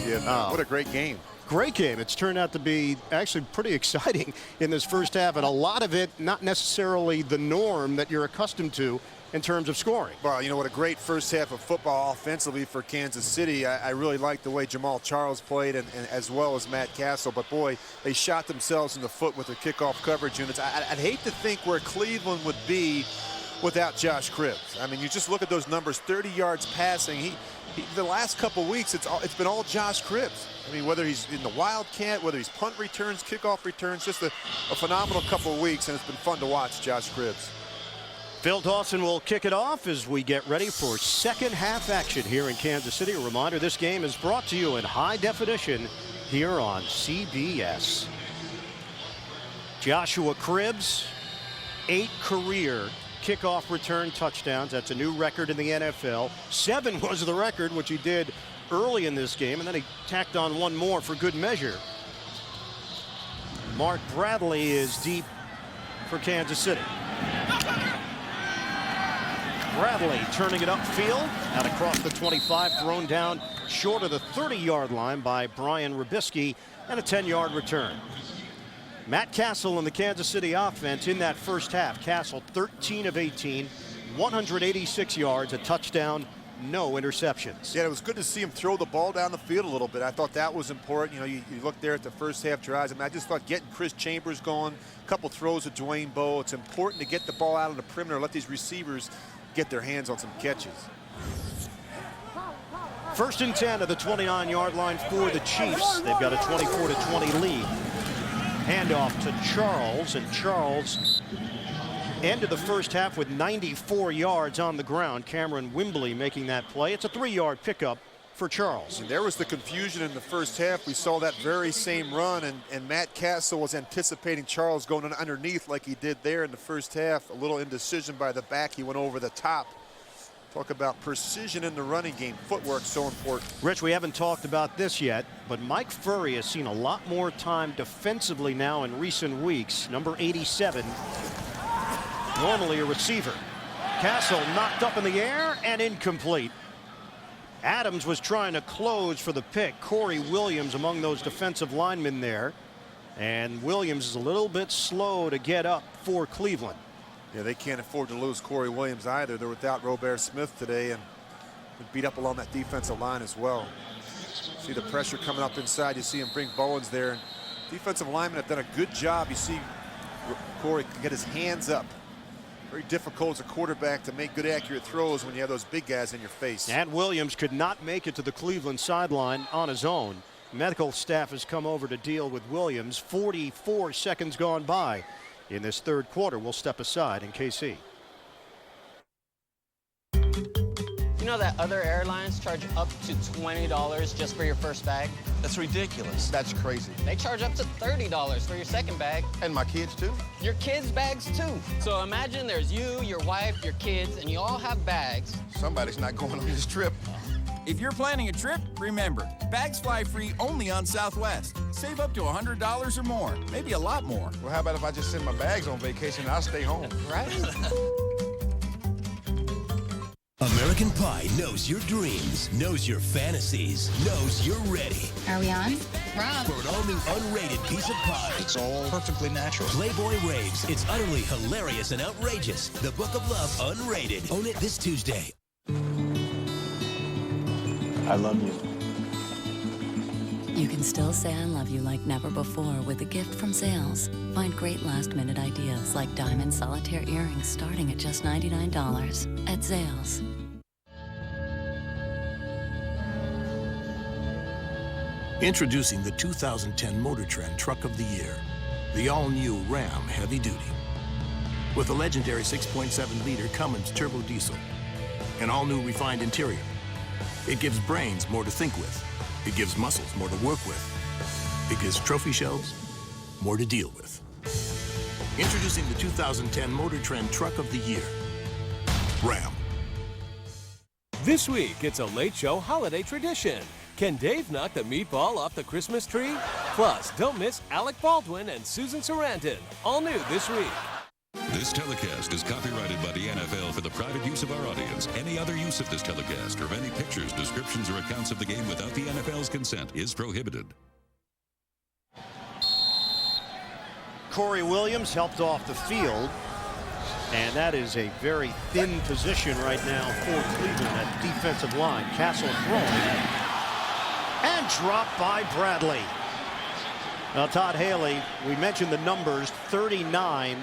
Yeah, what a great game. Great game. It's turned out to be actually pretty exciting in this first half, and a lot of it not necessarily the norm that you're accustomed to in terms of scoring. Well, you know what, a great first half of football offensively for Kansas City. I really liked the way Jamaal Charles played, and as well as Matt Cassel. But boy, they shot themselves in the foot with their kickoff coverage units. I'd hate to think where Cleveland would be without Josh Cribbs. I mean, you just look at those numbers, 30 yards passing. The last couple weeks, it's been all Josh Cribbs. I mean, whether he's in the Wildcat, whether he's punt returns, kickoff returns, just a phenomenal couple of weeks, and it's been fun to watch Josh Cribbs. Phil Dawson will kick it off as we get ready for second half action here in Kansas City. A reminder, this game is brought to you in high definition here on CBS. Joshua Cribbs, 8 career kickoff return touchdowns. That's a new record in the NFL. 7 was the record, which he did early in this game, and then he tacked on 1 more for good measure. Mark Bradley is deep for Kansas City. Bradley turning it upfield, out across the 25, thrown down short of the 30-yard line by Brian Rubisky, and a 10-yard return. Matt Cassel in the Kansas City offense in that first half. Cassel 13 of 18, 186 yards, a touchdown, no interceptions. Yeah, it was good to see him throw the ball down the field a little bit. I thought that was important. You know, you look there at the first half drives. I mean, I just thought getting Chris Chambers going, a couple throws to Dwayne Bowe. It's important to get the ball out of the perimeter, let these receivers get their hands on some catches. First and 10 at the 29-yard line for the Chiefs. They've got a 24-20 lead. Handoff to Charles, and Charles ended the first half with 94 yards on the ground. Cameron Wimbley making that play. It's a 3-yard pickup for Charles. And there was the confusion in the first half. We saw that very same run, and Matt Cassel was anticipating Charles going underneath like he did there in the first half. A little indecision by the back. He went over the top. Talk about precision in the running game. Footwork so important. Rich, we haven't talked about this yet, but Mike Furry has seen a lot more time defensively now in recent weeks. Number 87, normally a receiver. Cassel knocked up in the air and incomplete. Adams was trying to close for the pick. Corey Williams among those defensive linemen there. And Williams is a little bit slow to get up for Cleveland. Yeah, they can't afford to lose Corey Williams either. They're without Robert Smith today and beat up along that defensive line as well. See the pressure coming up inside. You see him bring Bowens there. And defensive linemen have done a good job. You see Corey can get his hands up. Very difficult as a quarterback to make good, accurate throws when you have those big guys in your face. And Williams could not make it to the Cleveland sideline on his own. Medical staff has come over to deal with Williams. 44 seconds gone by in this third quarter. We'll step aside in KC. You know that other airlines charge up to $20 just for your first bag? That's ridiculous. That's crazy. They charge up to $30 for your second bag. And my kids too? Your kids' bags too. So imagine there's you, your wife, your kids, and you all have bags. Somebody's not going on this trip. If you're planning a trip, remember, bags fly free only on Southwest. Save up to $100 or more, maybe a lot more. Well, how about if I just send my bags on vacation and I'll stay home? Right? American Pie knows your dreams, knows your fantasies, knows you're ready. Are we on? Rob. For an all-new unrated piece of pie. It's all perfectly natural. Playboy raves. It's utterly hilarious and outrageous. The Book of Love unrated. Own it this Tuesday. I love you. You can still say I love you like never before with a gift from Zales. Find great last-minute ideas like diamond solitaire earrings starting at just $99 at Zales. Introducing the 2010 Motor Trend Truck of the Year, the all-new Ram Heavy Duty. With a legendary 6.7-liter Cummins turbo diesel, an all-new refined interior. It gives brains more to think with. It gives muscles more to work with. It gives trophy shelves more to deal with. Introducing the 2010 Motor Trend Truck of the Year, Ram. This week, it's a Late Show holiday tradition. Can Dave knock the meatball off the Christmas tree? Plus, don't miss Alec Baldwin and Susan Sarandon. All new this week. This telecast is copyrighted by the NFL for the private use of our audience. Any other use of this telecast or of any pictures, descriptions, or accounts of the game without the NFL's consent is prohibited. Corey Williams helped off the field. And that is a very thin position right now for Cleveland at defensive line. Cassel throwing. And dropped by Bradley. Now, Todd Haley, we mentioned the numbers, 39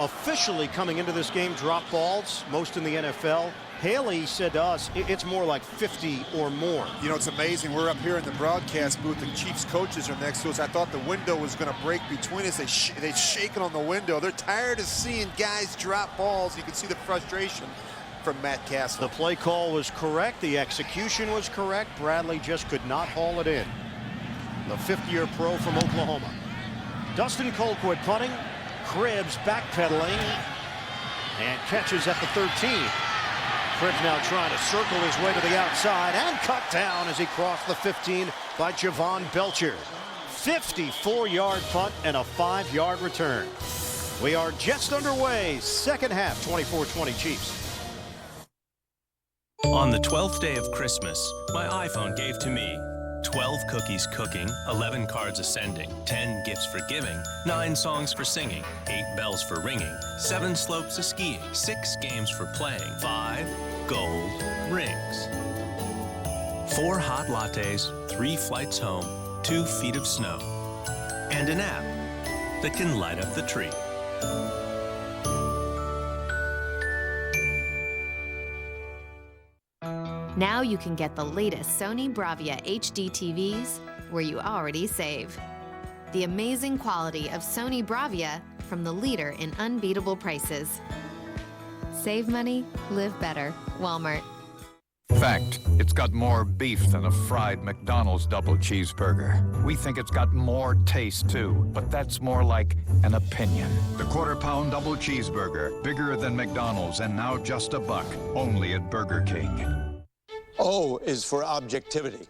officially coming into this game drop balls, most in the NFL. Haley said to us it's more like 50 or more. You know, it's amazing. We're up here in the broadcast booth. The Chiefs coaches are next to us. I thought the window was going to break between us. They're shaking on the window. They're tired of seeing guys drop balls. You can see the frustration from Matt Cassel. The play call was correct. The execution was correct. Bradley just could not haul it in. The fifth-year pro from Oklahoma. Dustin Colquitt punting. Cribbs backpedaling. And catches at the 13. Cribbs now trying to circle his way to the outside and cut down as he crossed the 15 by Javon Belcher. 54-yard punt and a 5-yard return. We are just underway. Second half, 24-20 Chiefs. On the 12th day of Christmas, my iPhone gave to me 12 cookies cooking, 11 cards ascending, 10 gifts for giving, 9 songs for singing, 8 bells for ringing, 7 slopes of skiing, 6 games for playing, 5 gold rings, 4 hot lattes, 3 flights home, 2 feet of snow, and an app that can light up the tree. Now you can get the latest Sony Bravia HD TVs where you already save. The amazing quality of Sony Bravia from the leader in unbeatable prices. Save money, live better. Walmart. Fact, it's got more beef than a fried McDonald's double cheeseburger. We think it's got more taste too, but that's more like an opinion. The quarter-pound double cheeseburger, bigger than McDonald's and now just $1, only at Burger King. O is for objectivity,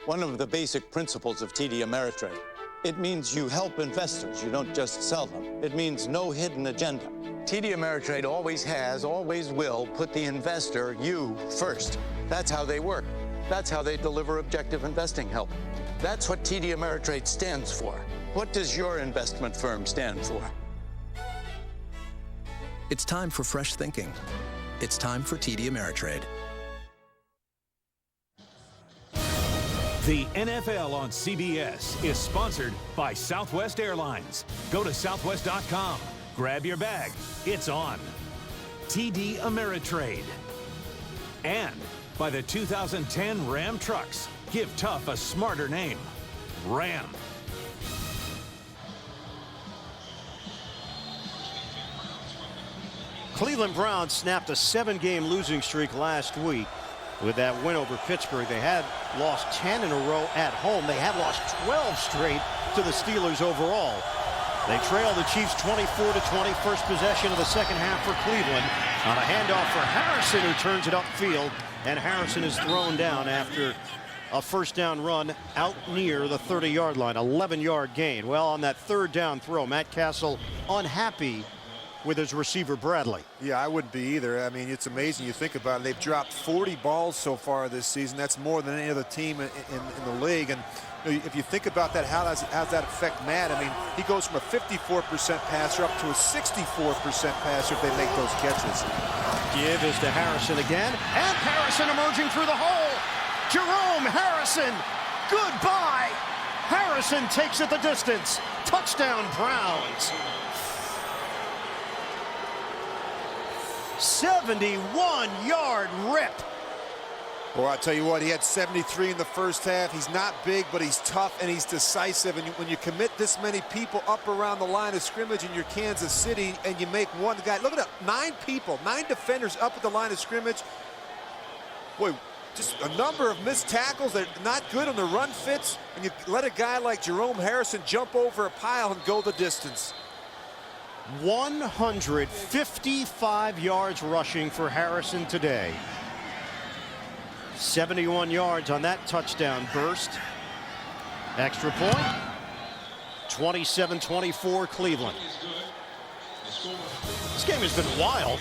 one of the basic principles of TD Ameritrade. It means you help investors, you don't just sell them. It means no hidden agenda. TD Ameritrade always has, always will put the investor, you, first. That's how they work. That's how they deliver objective investing help. That's what TD Ameritrade stands for. What does your investment firm stand for? It's time for fresh thinking. It's time for TD Ameritrade. The NFL on CBS is sponsored by Southwest Airlines. Go to southwest.com. Grab your bag. It's on. TD Ameritrade. And by the 2010 Ram trucks. Give tough a smarter name. Ram. Cleveland Browns snapped a 7-game losing streak last week. With that win over Pittsburgh, they had lost 10 in a row at home. They had lost 12 straight to the Steelers overall. They trail the Chiefs 24-20, first possession of the second half for Cleveland. On a handoff for Harrison, who turns it upfield, and Harrison is thrown down after a first down run out near the 30-yard line, 11-yard gain. Well, on that third down throw, Matt Cassel unhappy with his receiver Bradley. Yeah, I wouldn't be either. I mean, it's amazing. You think about it. They've dropped 40 balls so far this season. That's more than any other team in the league. And if you think about that, how does that affect Matt? I mean, he goes from a 54% passer up to a 64% passer if they make those catches. Give is to Harrison again. And Harrison emerging through the hole. Jerome Harrison. Goodbye. Harrison takes it the distance. Touchdown Browns. 71-yard rip. Well, I tell you what, he had 73 in the first half. He's not big, but he's tough and he's decisive. And when you commit this many people up around the line of scrimmage in your Kansas City and you make one guy, look at that, 9 people, 9 defenders up at the line of scrimmage. Boy, just a number of missed tackles. They're not good on the run fits. And you let a guy like Jerome Harrison jump over a pile and go the distance. 155 yards rushing for Harrison today. 71 yards on that touchdown burst. Extra point. 27-24 Cleveland. This game has been wild.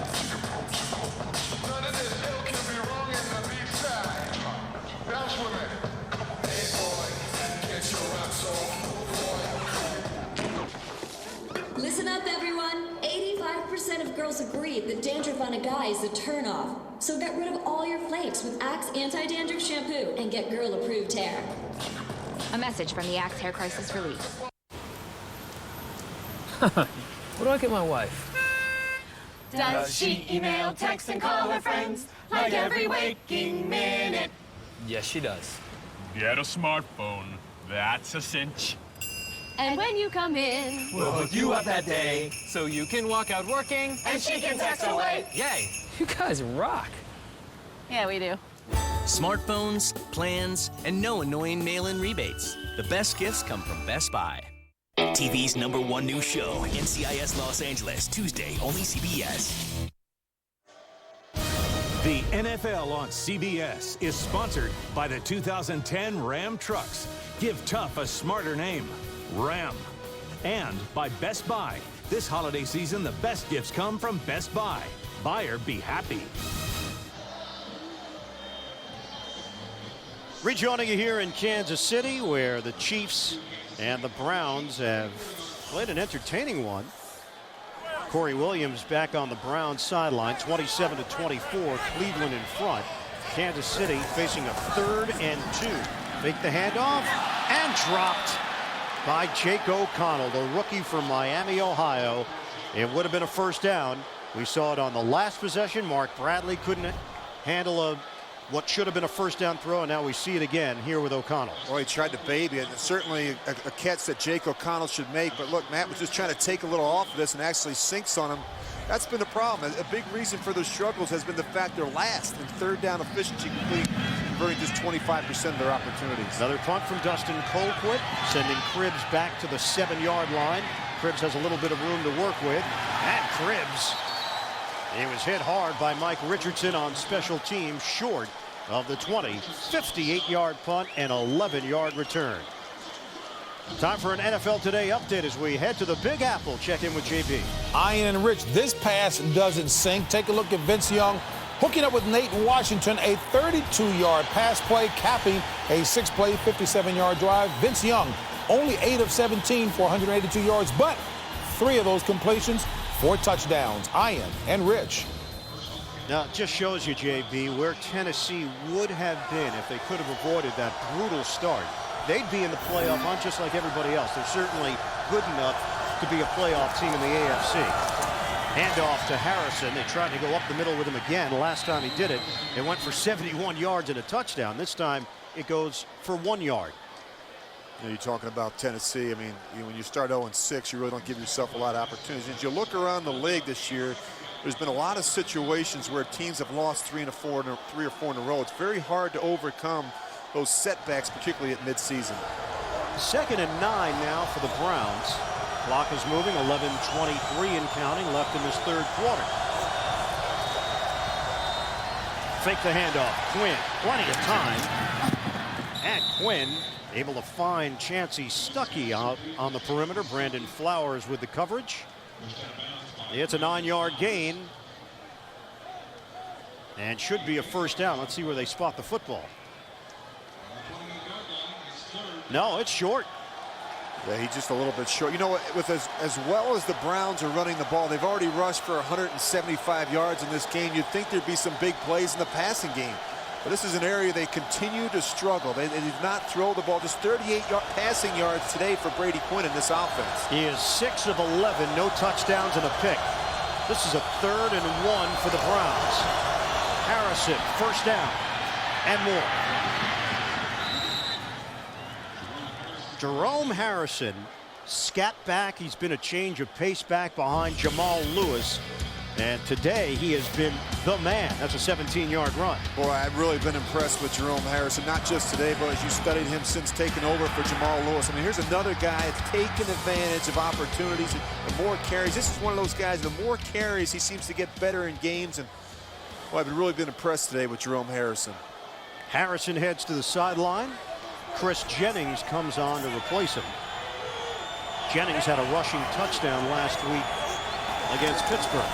girls agree that dandruff on a guy is a turnoff. So get rid of all your flakes with Axe Anti-Dandruff Shampoo and get girl-approved hair. A message from the Axe Hair Crisis Relief. What do I get my wife? Does she email, text, and call her friends like every waking minute? Yes, she does. Get a smartphone. That's a cinch. And when you come in, we'll hook you up that day so you can walk out working and she can text away. Yay! You guys rock. Yeah, we do. Smartphones, plans, and no annoying mail-in rebates. The best gifts come from Best Buy. TV's #1 new show, NCIS Los Angeles, Tuesday, only CBS. The NFL on CBS is sponsored by the 2010 Ram trucks. Give tough a smarter name, Ram. And by Best Buy. This holiday season, the best gifts come from Best Buy. Buyer be happy. Rejoining you here in Kansas City, where the Chiefs and the Browns have played an entertaining one. Corey Williams back on the Browns sideline, 27-24, Cleveland in front. Kansas City facing a 3rd and 2. Fake the handoff and dropped by Jake O'Connell, the rookie from Miami, Ohio. It would have been a first down. We saw it on the last possession. Mark Bradley couldn't handle what should have been a first down throw, and now we see it again here with O'Connell. Well, he tried to baby it. It's certainly a catch that Jake O'Connell should make. But look, Matt was just trying to take a little off of this and actually sinks on him. That's been the problem. A big reason for their struggles has been the fact they're last in 3rd down efficiency, converting just 25% of their opportunities. Another punt from Dustin Colquitt, sending Cribbs back to the 7-yard line. Cribbs has a little bit of room to work with. And Cribbs, he was hit hard by Mike Richardson on special teams, short of the 20. 58-yard punt and 11-yard return. Time for an NFL Today update as we head to the Big Apple. Check in with JB. Ian and Rich, this pass doesn't sink. Take a look at Vince Young hooking up with Nate Washington, a 32-yard pass play, capping a 6-play, 57-yard drive. Vince Young, only 8 of 17 for 182 yards, but 3 of those completions, 4 touchdowns. Ian and Rich. Now, it just shows you, JB, where Tennessee would have been if they could have avoided that brutal start. They'd be in the playoff hunt just like everybody else. They're certainly good enough to be a playoff team in the AFC. Handoff to Harrison. They tried to go up the middle with him again. Last time he did it, it went for 71 yards and a touchdown. This time it goes for 1 yard. You're talking about Tennessee. I mean, when you start 0-6, you really don't give yourself a lot of opportunities. As you look around the league this year, there's been a lot of situations where teams have lost 3 or 4 in a row. It's very hard to overcome those setbacks, particularly at midseason. 2nd and 9 now for the Browns. Clock is moving, 11:23 and counting left in this 3rd quarter. Fake the handoff. Quinn, plenty of time. And Quinn able to find Chansi Stuckey out on the perimeter. Brandon Flowers with the coverage. It's a 9-yard gain. And should be a first down. Let's see where they spot the football. No, it's short. Yeah, he's just a little bit short. You know what, with as well as the Browns are running the ball, they've already rushed for 175 yards in this game. You'd think there'd be some big plays in the passing game. But this is an area they continue to struggle. They did not throw the ball. Just 38 passing yards today for Brady Quinn in this offense. He is 6 of 11, no touchdowns and a pick. This is a 3rd and 1 for the Browns. Harrison, first down and more. Jerome Harrison, scat back. He's been a change of pace back behind Jamaal Lewis. And today he has been the man. That's a 17-yard run. Boy, I've really been impressed with Jerome Harrison, not just today, but as you studied him since taking over for Jamaal Lewis. I mean, here's another guy that's taking advantage of opportunities. The more carries, this is one of those guys, the more carries, he seems to get better in games. And well, I've really been impressed today with Jerome Harrison. Harrison heads to the sideline. Chris Jennings comes on to replace him. Jennings had a rushing touchdown last week against Pittsburgh.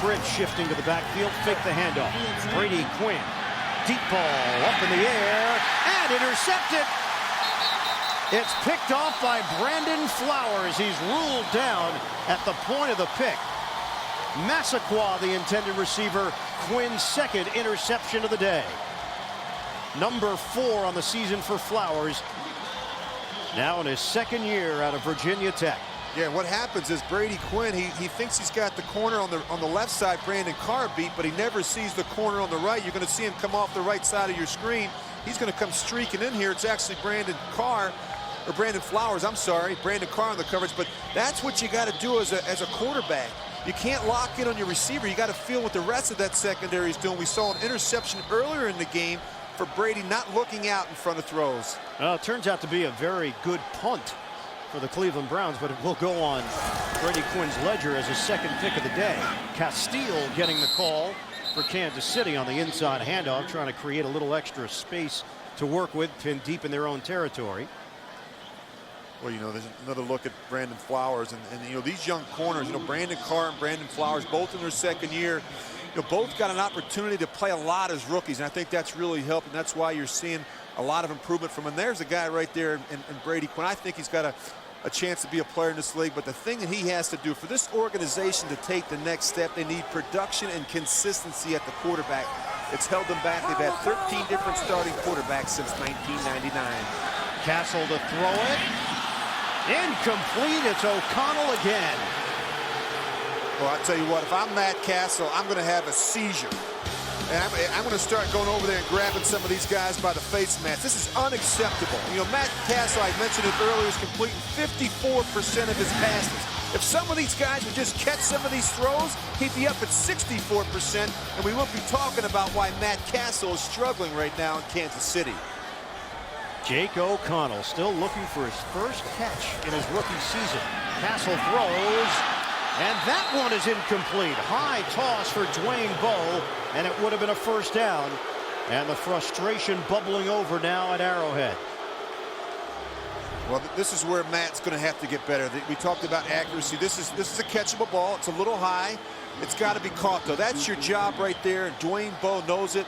Cribbs shifting to the backfield, fake the handoff. Brady Quinn, deep ball up in the air and intercepted. It's picked off by Brandon Flowers. He's ruled down at the point of the pick. Massaquoi, the intended receiver, Quinn's second interception of the day. Number 4 on the season for Flowers. Now in his second year out of Virginia Tech. Yeah, what happens is Brady Quinn, he thinks he's got the corner on the left side, Brandon Carr beat, but he never sees the corner on the right. You're going to see him come off the right side of your screen. He's going to come streaking in here. It's actually Brandon Flowers, I'm sorry, Brandon Carr on the coverage, but that's what you got to do as a quarterback. You can't lock in on your receiver. You got to feel what the rest of that secondary is doing. We saw an interception earlier in the game for Brady not looking out in front of throws. Well, it turns out to be a very good punt for the Cleveland Browns, but it will go on Brady Quinn's ledger as his second pick of the day. Castile getting the call for Kansas City on the inside handoff, trying to create a little extra space to work with, pinned deep in their own territory. Well, you know, there's another look at Brandon Flowers, and you know, these young corners, you know, Brandon Carr and Brandon Flowers, both in their second year, you know, both got an opportunity to play a lot as rookies, and I think that's really helped, and that's why you're seeing a lot of improvement from him. And there's a guy right there in Brady Quinn. I think he's got a chance to be a player in this league, but the thing that he has to do for this organization to take the next step, they need production and consistency at the quarterback. It's held them back. They've had 13 different starting quarterbacks since 1999. Cassel to throw it. Incomplete. It's O'Connell again. Well, I tell you what, if I'm Matt Cassel, I'm going to have a seizure. And I'm going to start going over there and grabbing some of these guys by the face mask. This is unacceptable. You know, Matt Cassel, I mentioned it earlier, is completing 54% of his passes. If some of these guys would just catch some of these throws, he'd be up at 64%, and we wouldn't be talking about why Matt Cassel is struggling right now in Kansas City. Jake O'Connell still looking for his first catch in his rookie season. Cassel throws, and that one is incomplete. High toss for Dwayne Bowe, and it would have been a first down. And the frustration bubbling over now at Arrowhead. Well, this is where Matt's going to have to get better. We talked about accuracy. This is a catchable ball. It's a little high. It's got to be caught, though. That's your job right there, and Dwayne Bowe knows it.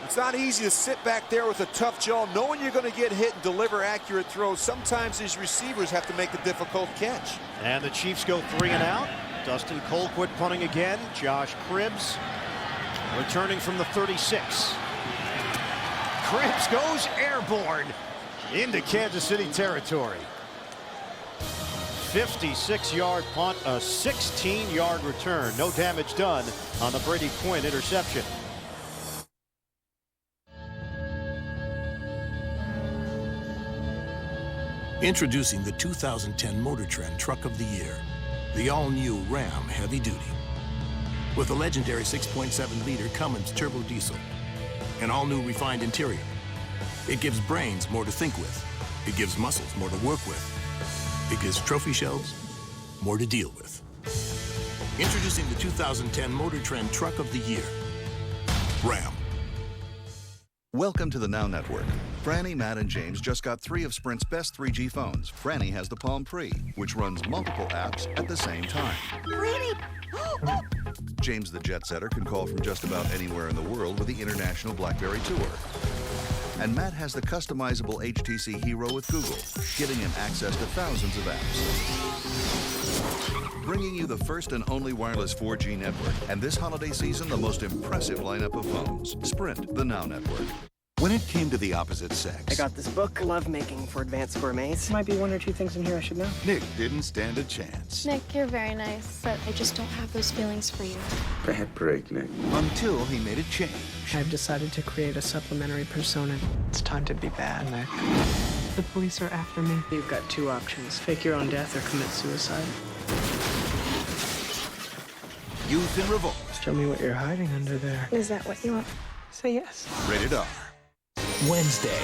It's not easy to sit back there with a tough jaw, knowing you're going to get hit and deliver accurate throws. Sometimes these receivers have to make a difficult catch. And the Chiefs go 3 and out. Dustin Colquitt punting again. Josh Cribbs returning from the 36. Cribbs goes airborne into Kansas City territory. 56-yard punt, a 16-yard return. No damage done on the Brady Quinn interception. Introducing the 2010 Motor Trend Truck of the Year, the all-new Ram Heavy Duty. With a legendary 6.7-liter Cummins turbo diesel, an all-new refined interior. It gives brains more to think with. It gives muscles more to work with. It gives trophy shelves more to deal with. Introducing the 2010 Motor Trend Truck of the Year, Ram. Welcome to the Now Network. Franny, Matt, and James just got 3 of Sprint's best 3G phones. Franny has the Palm Pre, which runs multiple apps at the same time. Brady! James the Jet Setter can call from just about anywhere in the world with the International BlackBerry Tour. And Matt has the customizable HTC Hero with Google, giving him access to thousands of apps. Bringing you the first and only wireless 4G network, and this holiday season, the most impressive lineup of phones. Sprint, the Now Network. When it came to the opposite sex, I got this book, Love Making for Advanced Gourmets. Might be 1 or 2 things in here I should know. Nick didn't stand a chance. Nick, you're very nice, but I just don't have those feelings for you. Bad break, Nick. Until he made a change. I've decided to create a supplementary persona. It's time to be bad, Nick. The police are after me. You've got 2 options. Fake your own death or commit suicide. Youth in Revolt. Show me what you're hiding under there. Is that what you want? Say yes. Rated R. Wednesday.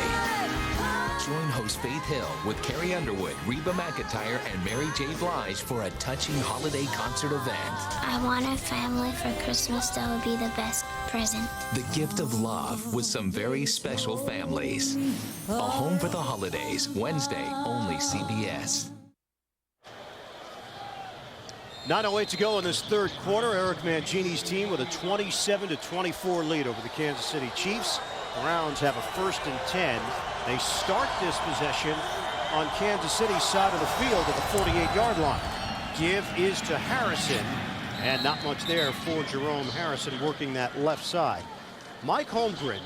Join host Faith Hill with Carrie Underwood, Reba McEntire, and Mary J. Blige for a touching holiday concert event. I want a family for Christmas that would be the best present. The gift of love with some very special families. A Home for the Holidays, Wednesday, only CBS. 9:08 to go in this third quarter. Eric Mangini's team with a 27-24 lead over the Kansas City Chiefs. Browns have a 1st and 10. They start this possession on Kansas City's side of the field at the 48-yard line. Give is to Harrison, And not much there for Jerome Harrison working that left side. Mike Holmgren,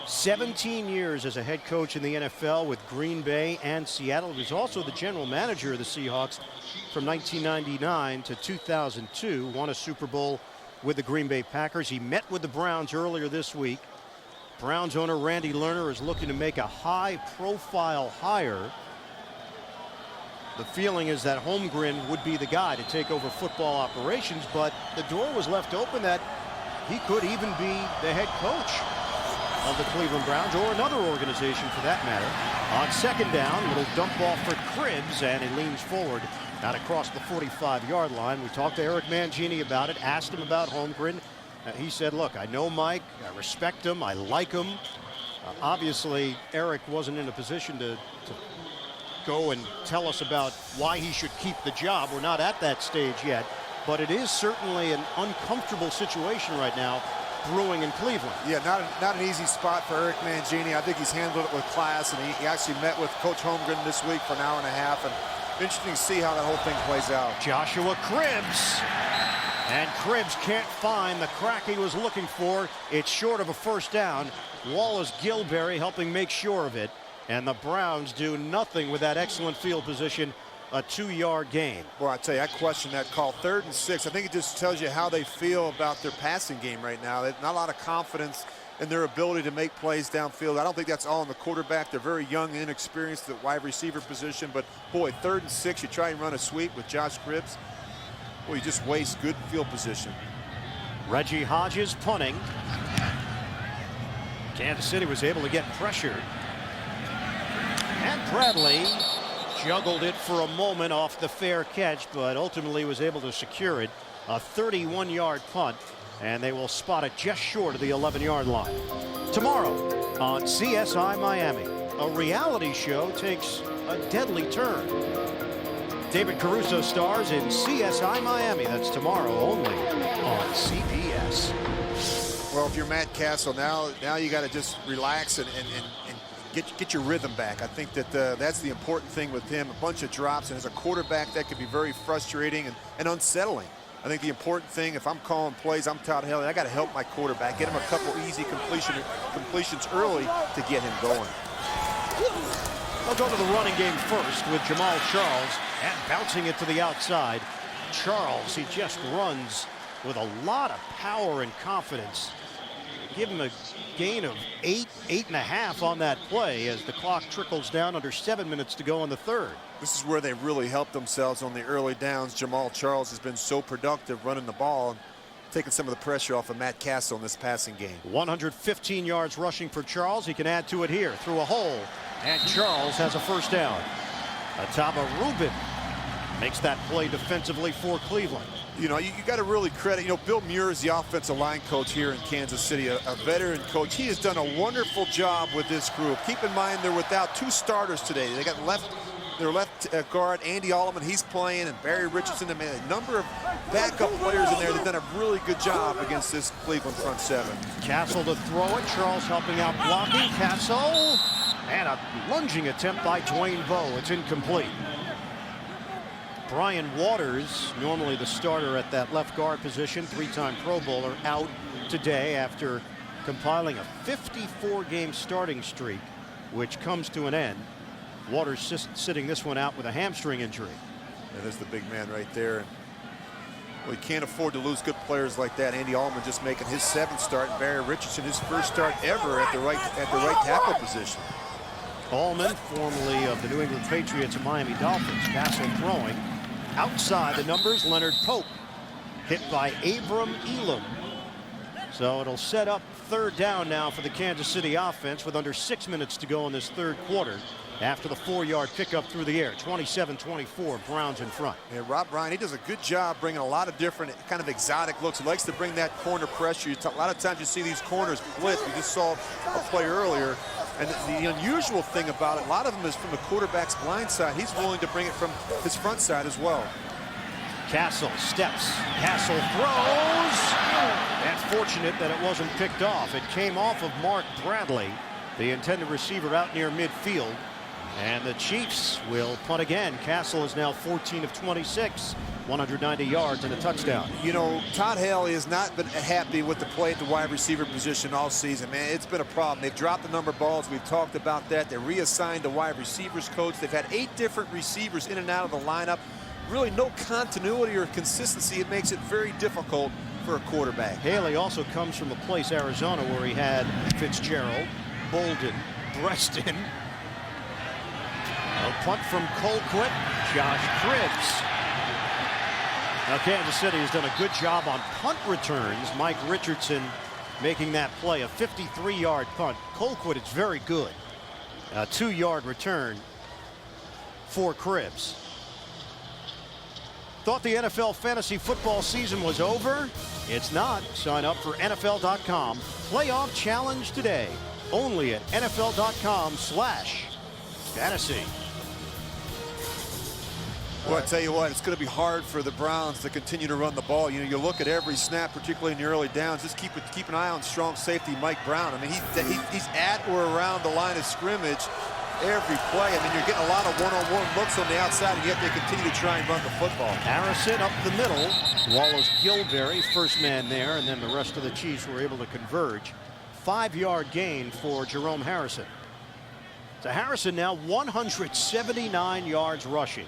17 years as a head coach in the NFL with Green Bay and Seattle. He was also the general manager of the Seahawks from 1999 to 2002. Won a Super Bowl with the Green Bay Packers. He met with the Browns earlier this week. Browns owner Randy Lerner is looking to make a high-profile hire. The feeling is that Holmgren would be the guy to take over football operations, but the door was left open that he could even be the head coach of the Cleveland Browns or another organization for that matter. On second down, little dump off for Cribbs, and he leans forward out across the 45-yard line. We talked to Eric Mangini about it, asked him about Holmgren. He said, look, I know Mike, I respect him, I like him. Obviously, Eric wasn't in a position to go and tell us about why he should keep the job. We're not at that stage yet, but it is certainly an uncomfortable situation right now brewing in Cleveland. Yeah, not an easy spot for Eric Mangini. I think he's handled it with class, and he actually met with Coach Holmgren this week for an hour and a half, and interesting to see how that whole thing plays out. Joshua Cribbs. And Cribbs can't find the crack he was looking for. It's short of a first down. Wallace Gilberry helping make sure of it. And the Browns do nothing with that excellent field position. A 2-yard gain. Well, I tell you, I question that call. 3rd and 6. I think it just tells you how they feel about their passing game right now. There's not a lot of confidence in their ability to make plays downfield. I don't think that's all on the quarterback. They're very young and inexperienced at wide receiver position. But, boy, 3rd and 6, you try and run a sweep with Josh Cribbs. Well, you just waste good field position. Reggie Hodges punting. Kansas City was able to get pressure. And Bradley juggled it for a moment off the fair catch, but ultimately was able to secure it. A 31-yard punt, and they will spot it just short of the 11-yard line. Tomorrow on CSI Miami, a reality show takes a deadly turn. David Caruso stars in CSI Miami. That's tomorrow only on CBS. Well, if you're Matt Cassel, now you got to just relax and get your rhythm back. I think that that's the important thing with him. A bunch of drops, and as a quarterback, that could be very frustrating and unsettling. I think the important thing, if I'm calling plays, I'm Todd Haley, I got to help my quarterback, get him a couple easy completions early to get him going. I'll go to the running game first with Jamaal Charles, and bouncing it to the outside. Charles, he just runs with a lot of power and confidence. Give him a gain of 8.5 on that play as the clock trickles down under 7 minutes to go in the third. This is where they really helped themselves on the early downs. Jamaal Charles has been so productive running the ball and taking some of the pressure off of Matt Cassel in this passing game. 115 yards rushing for Charles. He can add to it here through a hole. And Charles has a first down. Ataba Rubin makes that play defensively for Cleveland. You know, you got to really credit, Bill Muir is the offensive line coach here in Kansas City, a veteran coach. He has done a wonderful job with this group. Keep in mind they're without 2 starters today. They got their left guard, Andy Alleman, he's playing, and Barry Richardson. I mean, a number of backup players in there. They've done a really good job against this Cleveland front seven. Cassel to throw it. Charles helping out blocking. Cassel. And a lunging attempt by Dwayne Bowe. It's incomplete. Brian Waters, normally the starter at that left guard position, 3-time Pro Bowler, out today after compiling a 54-game starting streak, which comes to an end. Waters sitting this one out with a hamstring injury. Yeah, there's the big man right there. Well, you can't afford to lose good players like that. Andy Allman just making his 7th start, and Barry Richardson his 1st start ever at the right tackle position. Allman, formerly of the New England Patriots and Miami Dolphins. Cassel throwing. Outside the numbers, Leonard Pope hit by Abram Elam. So it'll set up 3rd down now for the Kansas City offense with under 6 minutes to go in this 3rd quarter after the 4-yard pickup through the air. 27-24, Browns in front. Yeah, Rob Ryan, he does a good job bringing a lot of different kind of exotic looks. He likes to bring that corner pressure. A lot of times you see these corners blitz. We just saw a play earlier. And the unusual thing about it, a lot of them is from the quarterback's blind side. He's willing to bring it from his front side as well. Cassel steps. Cassel throws. And fortunate that it wasn't picked off. It came off of Mark Bradley, the intended receiver out near midfield. And the Chiefs will punt again. Cassel is now 14 of 26 190 yards and a touchdown. You know, Todd Haley has not been happy with the play at the wide receiver position all season, man. It's been a problem. They've dropped the number of balls. We've talked about that. They reassigned the wide receivers coach. They've had 8 different receivers in and out of the lineup. Really no continuity or consistency. It makes it very difficult for a quarterback. Haley also comes from a place, Arizona, where he had Fitzgerald, Bolden, Preston. A punt from Colquitt, Josh Cribbs. Now Kansas City has done a good job on punt returns. Mike Richardson making that play, a 53-yard punt. Colquitt is very good. A 2-yard return for Cribbs. Thought the NFL fantasy football season was over? It's not. Sign up for NFL.com Playoff Challenge today. Only at NFL.com/fantasy. Well, I tell you what, it's going to be hard for the Browns to continue to run the ball. You know, you look at every snap, particularly in the early downs. Just keep an eye on strong safety Mike Brown. I mean, he's at or around the line of scrimmage every play. I mean, you're getting a lot of one-on-one looks on the outside, and yet they continue to try and run the football. Harrison up the middle. Wallace Gilberry, first man there, and then the rest of the Chiefs were able to converge. 5-yard gain for Jerome Harrison. So Harrison now 179 yards rushing.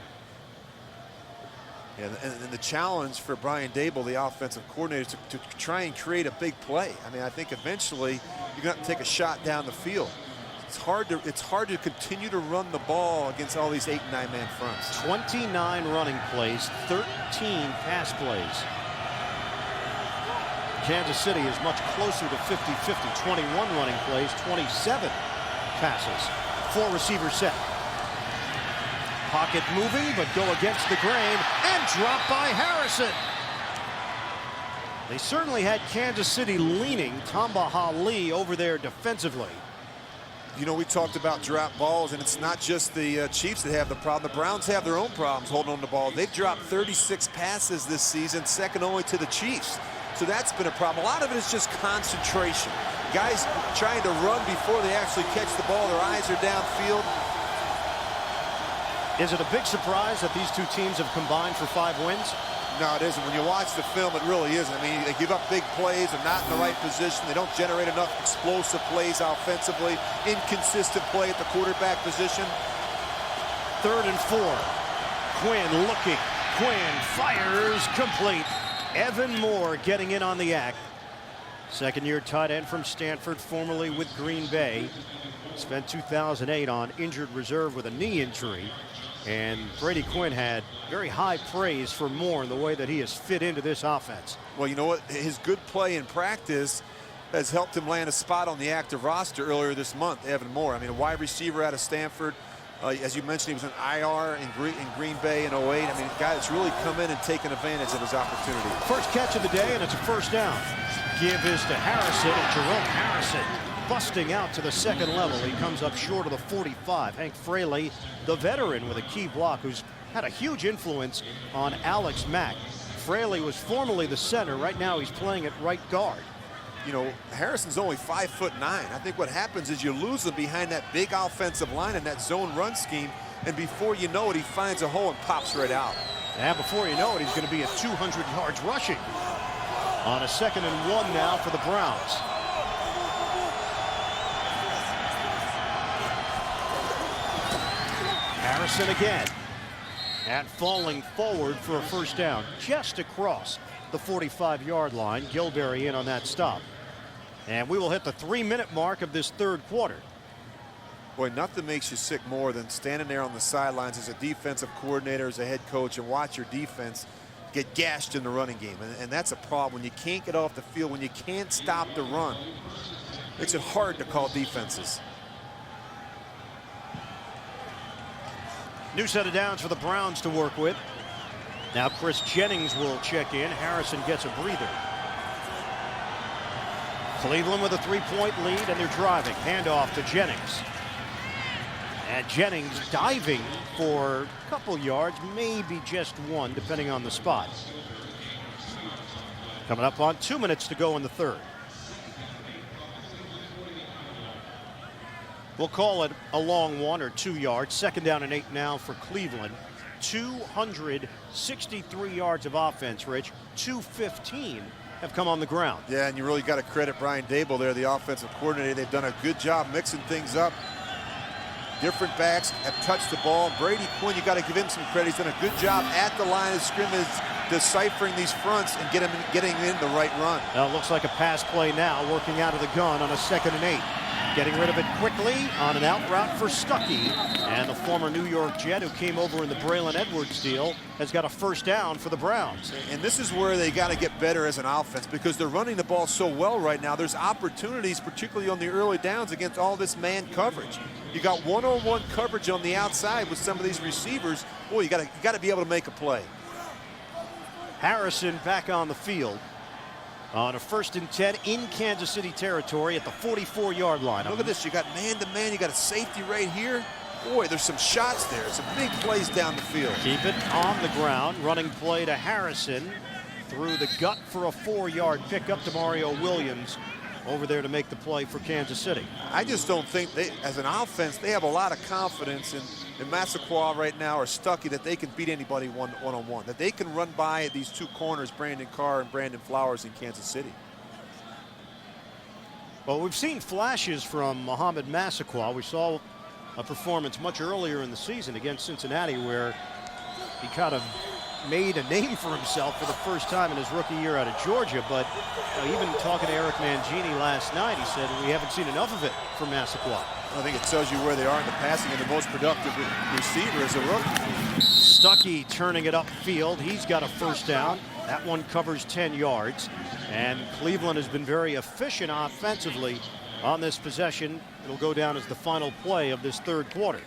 Yeah, and the challenge for Brian Dable, the offensive coordinator, is to try and create a big play. I mean, I think eventually you're going to take a shot down the field. It's hard to continue to run the ball against all these 8- and 9-man fronts. 29 running plays, 13 pass plays. Kansas City is much closer to 50-50. 21 running plays, 27 passes. 4 receivers set. Pocket moving, but go against the grain and dropped by Harrison. They certainly had Kansas City leaning. Tamba Hali over there defensively. You know, we talked about drop balls, and it's not just the Chiefs that have the problem. The Browns have their own problems holding on to the ball. They've dropped 36 passes this season, second only to the Chiefs. So that's been a problem. A lot of it is just concentration. Guys trying to run before they actually catch the ball. Their eyes are downfield. Is it a big surprise that these two teams have combined for 5 wins? No, it isn't. When you watch the film, it really isn't. I mean, they give up big plays. They're not in the right position. They don't generate enough explosive plays offensively. Inconsistent play at the quarterback position. 3rd and 4. Quinn looking. Quinn fires complete. Evan Moore getting in on the act. Second-year tight end from Stanford, formerly with Green Bay. Spent 2008 on injured reserve with a knee injury. And Brady Quinn had very high praise for Moore in the way that he has fit into this offense. Well, you know what? His good play in practice has helped him land a spot on the active roster earlier this month, Evan Moore. I mean, a wide receiver out of Stanford. As you mentioned, he was an IR in Green Bay in 08. I mean, a guy that's really come in and taken advantage of his opportunity. First catch of the day, and it's a first down. Give is to Harrison, and Jerome Harrison busting out to the second level. He comes up short of the 45. Hank Fraley, the veteran, with a key block, who's had a huge influence on Alex Mack. Fraley was formerly the center. Right now he's playing at right guard. You know, Harrison's only 5'9". I think what happens is you lose him behind that big offensive line in that zone run scheme, and before you know it, he finds a hole and pops right out. And before you know it, he's going to be at 200 yards rushing. On a 2nd and 1 now for the Browns. Harrison again, and falling forward for a first down just across the 45-yard line. Gilberry in on that stop, and we will hit the 3-minute mark of this 3rd quarter. Boy, nothing makes you sick more than standing there on the sidelines as a defensive coordinator, as a head coach, and watch your defense get gashed in the running game. And that's a problem. When you can't get off the field, when you can't stop the run, it makes it hard to call defenses. New set of downs for the Browns to work with. Now Chris Jennings will check in. Harrison gets a breather. Cleveland with a 3-point lead, and they're driving. Handoff to Jennings. And Jennings diving for a couple yards, maybe just 1, depending on the spot. Coming up on 2 minutes to go in the 3rd. We'll call it a long 1 or 2 yards. 2nd down and 8 now for Cleveland. 263 yards of offense, Rich. 215 have come on the ground. Yeah, and you really got to credit Brian Dable there, the offensive coordinator. They've done a good job mixing things up. Different backs have touched the ball. Brady Quinn, you got to give him some credit. He's done a good job at the line of scrimmage, deciphering these fronts and getting in the right run. Now it looks like a pass play now, working out of the gun on a 2nd and 8. Getting rid of it quickly on an out route for Stuckey. And the former New York Jet who came over in the Braylon Edwards deal has got a first down for the Browns. And this is where they got to get better as an offense because they're running the ball so well right now. There's opportunities, particularly on the early downs against all this man coverage. You got one-on-one coverage on the outside with some of these receivers. Boy, you got to be able to make a play. Harrison back on the field on a 1st and 10 in Kansas City territory at the 44-yard line. Look at this. You got man-to-man. You got a safety right here. Boy, there's some shots there. Some big plays down the field. Keep it on the ground. Running play to Harrison. Through the gut for a 4-yard pickup to Mario Williams over there to make the play for Kansas City. I just don't think as an offense, they have a lot of confidence in Massaquoi right now or Stuckey that they can beat anybody one-on-one, that they can run by these two corners, Brandon Carr and Brandon Flowers in Kansas City. Well, we've seen flashes from Mohamed Massaquoi. We saw a performance much earlier in the season against Cincinnati where he kind of made a name for himself for the first time in his rookie year out of Georgia. But even talking to Eric Mangini last night, he said we haven't seen enough of it from Massaquoi. I think it tells you where they are in the passing, and the most productive receiver is a rookie. Stuckey turning it upfield. He's got a first down. That one covers 10 yards. And Cleveland has been very efficient offensively on this possession. It'll go down as the final play of this 3rd quarter.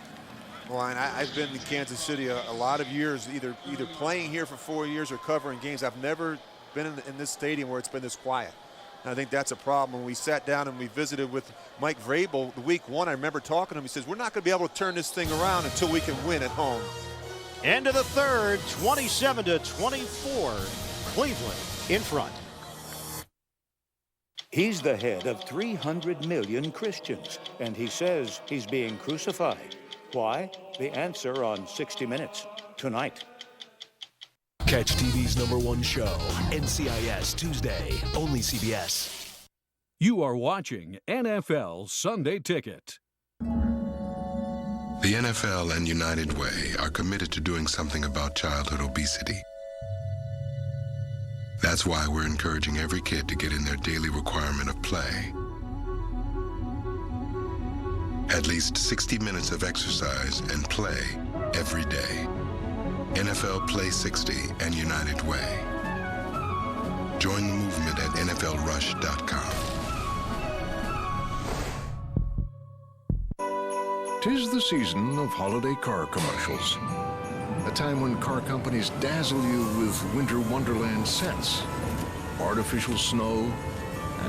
Well, and I've been in Kansas City a lot of years, either playing here for 4 years or covering games. I've never been in this stadium where it's been this quiet. And I think that's a problem. When we sat down and we visited with Mike Vrabel the week 1, I remember talking to him. He says, we're not going to be able to turn this thing around until we can win at home. End of the 3rd, 27-24, Cleveland in front. He's the head of 300 million Christians, and he says he's being crucified. Why? The answer on 60 Minutes tonight. Catch TV's #1 show, NCIS, Tuesday, only CBS. You are watching NFL Sunday Ticket. The NFL and United Way are committed to doing something about childhood obesity. That's why we're encouraging every kid to get in their daily requirement of play. At least 60 minutes of exercise and play every day. NFL Play 60 and United Way. Join the movement at NFLRush.com. 'Tis the season of holiday car commercials. A time when car companies dazzle you with winter wonderland scents, artificial snow,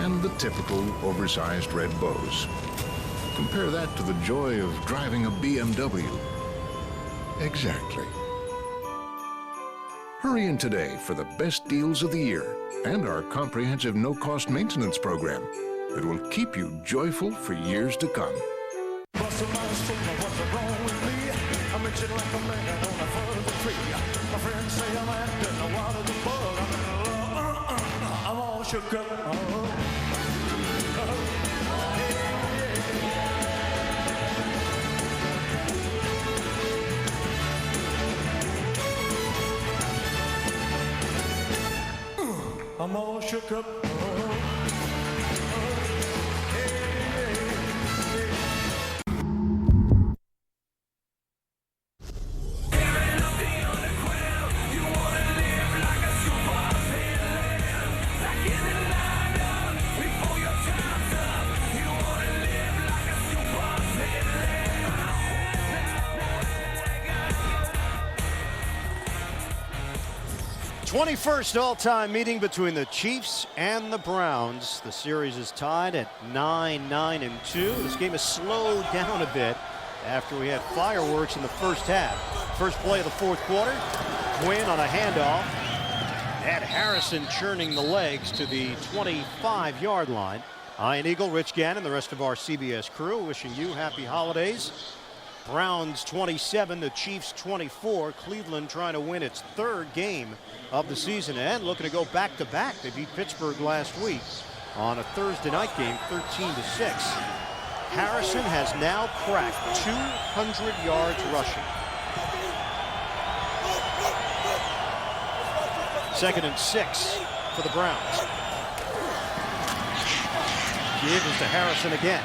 and the typical oversized red bows. Compare that to the joy of driving a BMW. Exactly. Hurry in today for the best deals of the year and our comprehensive no-cost maintenance program that will keep you joyful for years to come. I'm all shook up. First all-time meeting between the Chiefs and the Browns. The series is tied at 9-2. This game has slowed down a bit after we had fireworks in the first half. First play of the 4th quarter. Quinn on a handoff. Had Harrison churning the legs to the 25-yard line. Ian Eagle, Rich Gannon, the rest of our CBS crew wishing you happy holidays. Browns 27, the Chiefs 24. Cleveland trying to win its third game of the season and looking to go back-to-back. They beat Pittsburgh last week on a Thursday night game, 13-6. Harrison has now cracked 200 yards rushing. 2nd and 6 for the Browns. Give is to Harrison again.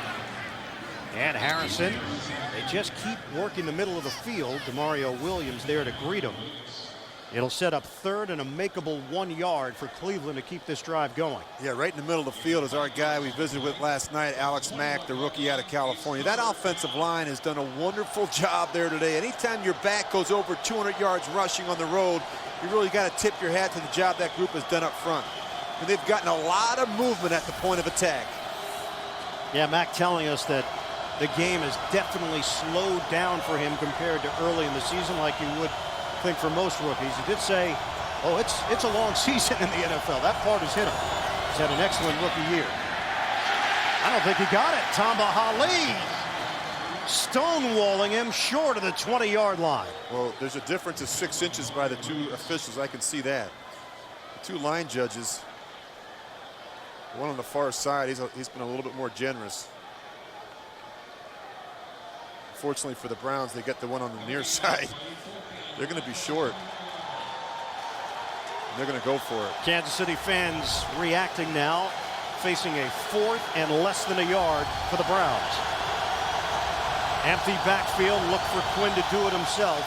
And Harrison, they just keep working the middle of the field. DeMario Williams there to greet him. It'll set up 3rd and a makeable 1 yard for Cleveland to keep this drive going. Yeah, right in the middle of the field is our guy we visited with last night, Alex Mack, the rookie out of California. That offensive line has done a wonderful job there today. Anytime your back goes over 200 yards rushing on the road, you really got to tip your hat to the job that group has done up front. And they've gotten a lot of movement at the point of attack. Yeah, Mack telling us that the game has definitely slowed down for him compared to early in the season, like you would think for most rookies. He did say, oh, it's a long season in the NFL. That part has hit him. He's had an excellent rookie year. I don't think he got it. Tamba Hali stonewalling him short of the 20-yard line. Well, there's a difference of 6 inches by the 2 officials. I can see that. The 2 line judges, one on the far side, he's been a little bit more generous. Fortunately for the Browns, they get the one on the near side. They're going to be short. And they're going to go for it. Kansas City fans reacting now, facing a 4th and less than a yard for the Browns. Empty backfield, look for Quinn to do it himself.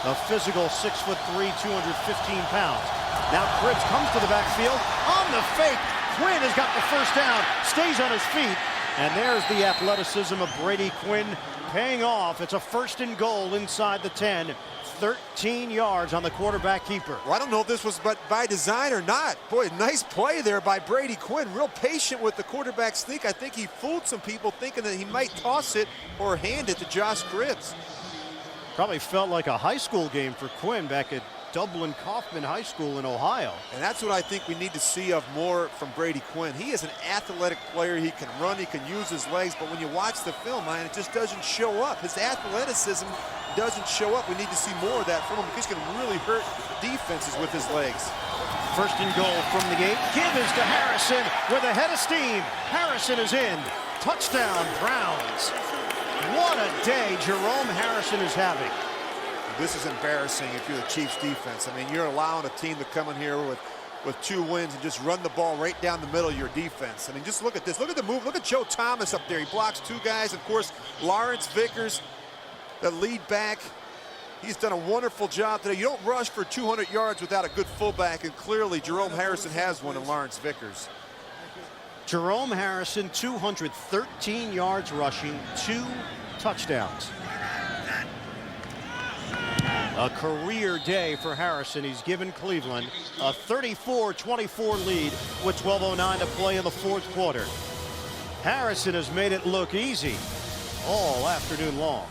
A physical 6'3", 215 pounds. Now Cribbs comes to the backfield on the fake. Quinn has got the 1st down, stays on his feet. And there's the athleticism of Brady Quinn paying off. It's a 1st and goal inside the 10. 13 yards on the quarterback keeper. Well, I don't know if this was by design or not. Boy, nice play there by Brady Quinn. Real patient with the quarterback sneak. I think he fooled some people thinking that he might toss it or hand it to Josh Cribbs. Probably felt like a high school game for Quinn back at Dublin Kaufman High School in Ohio. And that's what I think we need to see of more from Brady Quinn. He is an athletic player. He can run, he can use his legs, but when you watch the film, man, it just doesn't show up. His athleticism doesn't show up. We need to see more of that from him because he's going to really hurt defenses with his legs. 1st and goal from the 8. Give is to Harrison with a head of steam. Harrison is in. Touchdown, Browns. What a day Jerome Harrison is having. This is embarrassing if you're the Chiefs defense. I mean, you're allowing a team to come in here with 2 wins and just run the ball right down the middle of your defense. I mean, just look at this. Look at the move. Look at Joe Thomas up there. He blocks 2 guys. Of course, Lawrence Vickers, the lead back. He's done a wonderful job today. You don't rush for 200 yards without a good fullback, and clearly Jerome Harrison has one in Lawrence Vickers. Jerome Harrison, 213 yards rushing, 2 touchdowns. A career day for Harrison. He's given Cleveland a 34-24 lead with 12:09 to play in the 4th quarter. Harrison has made it look easy all afternoon long.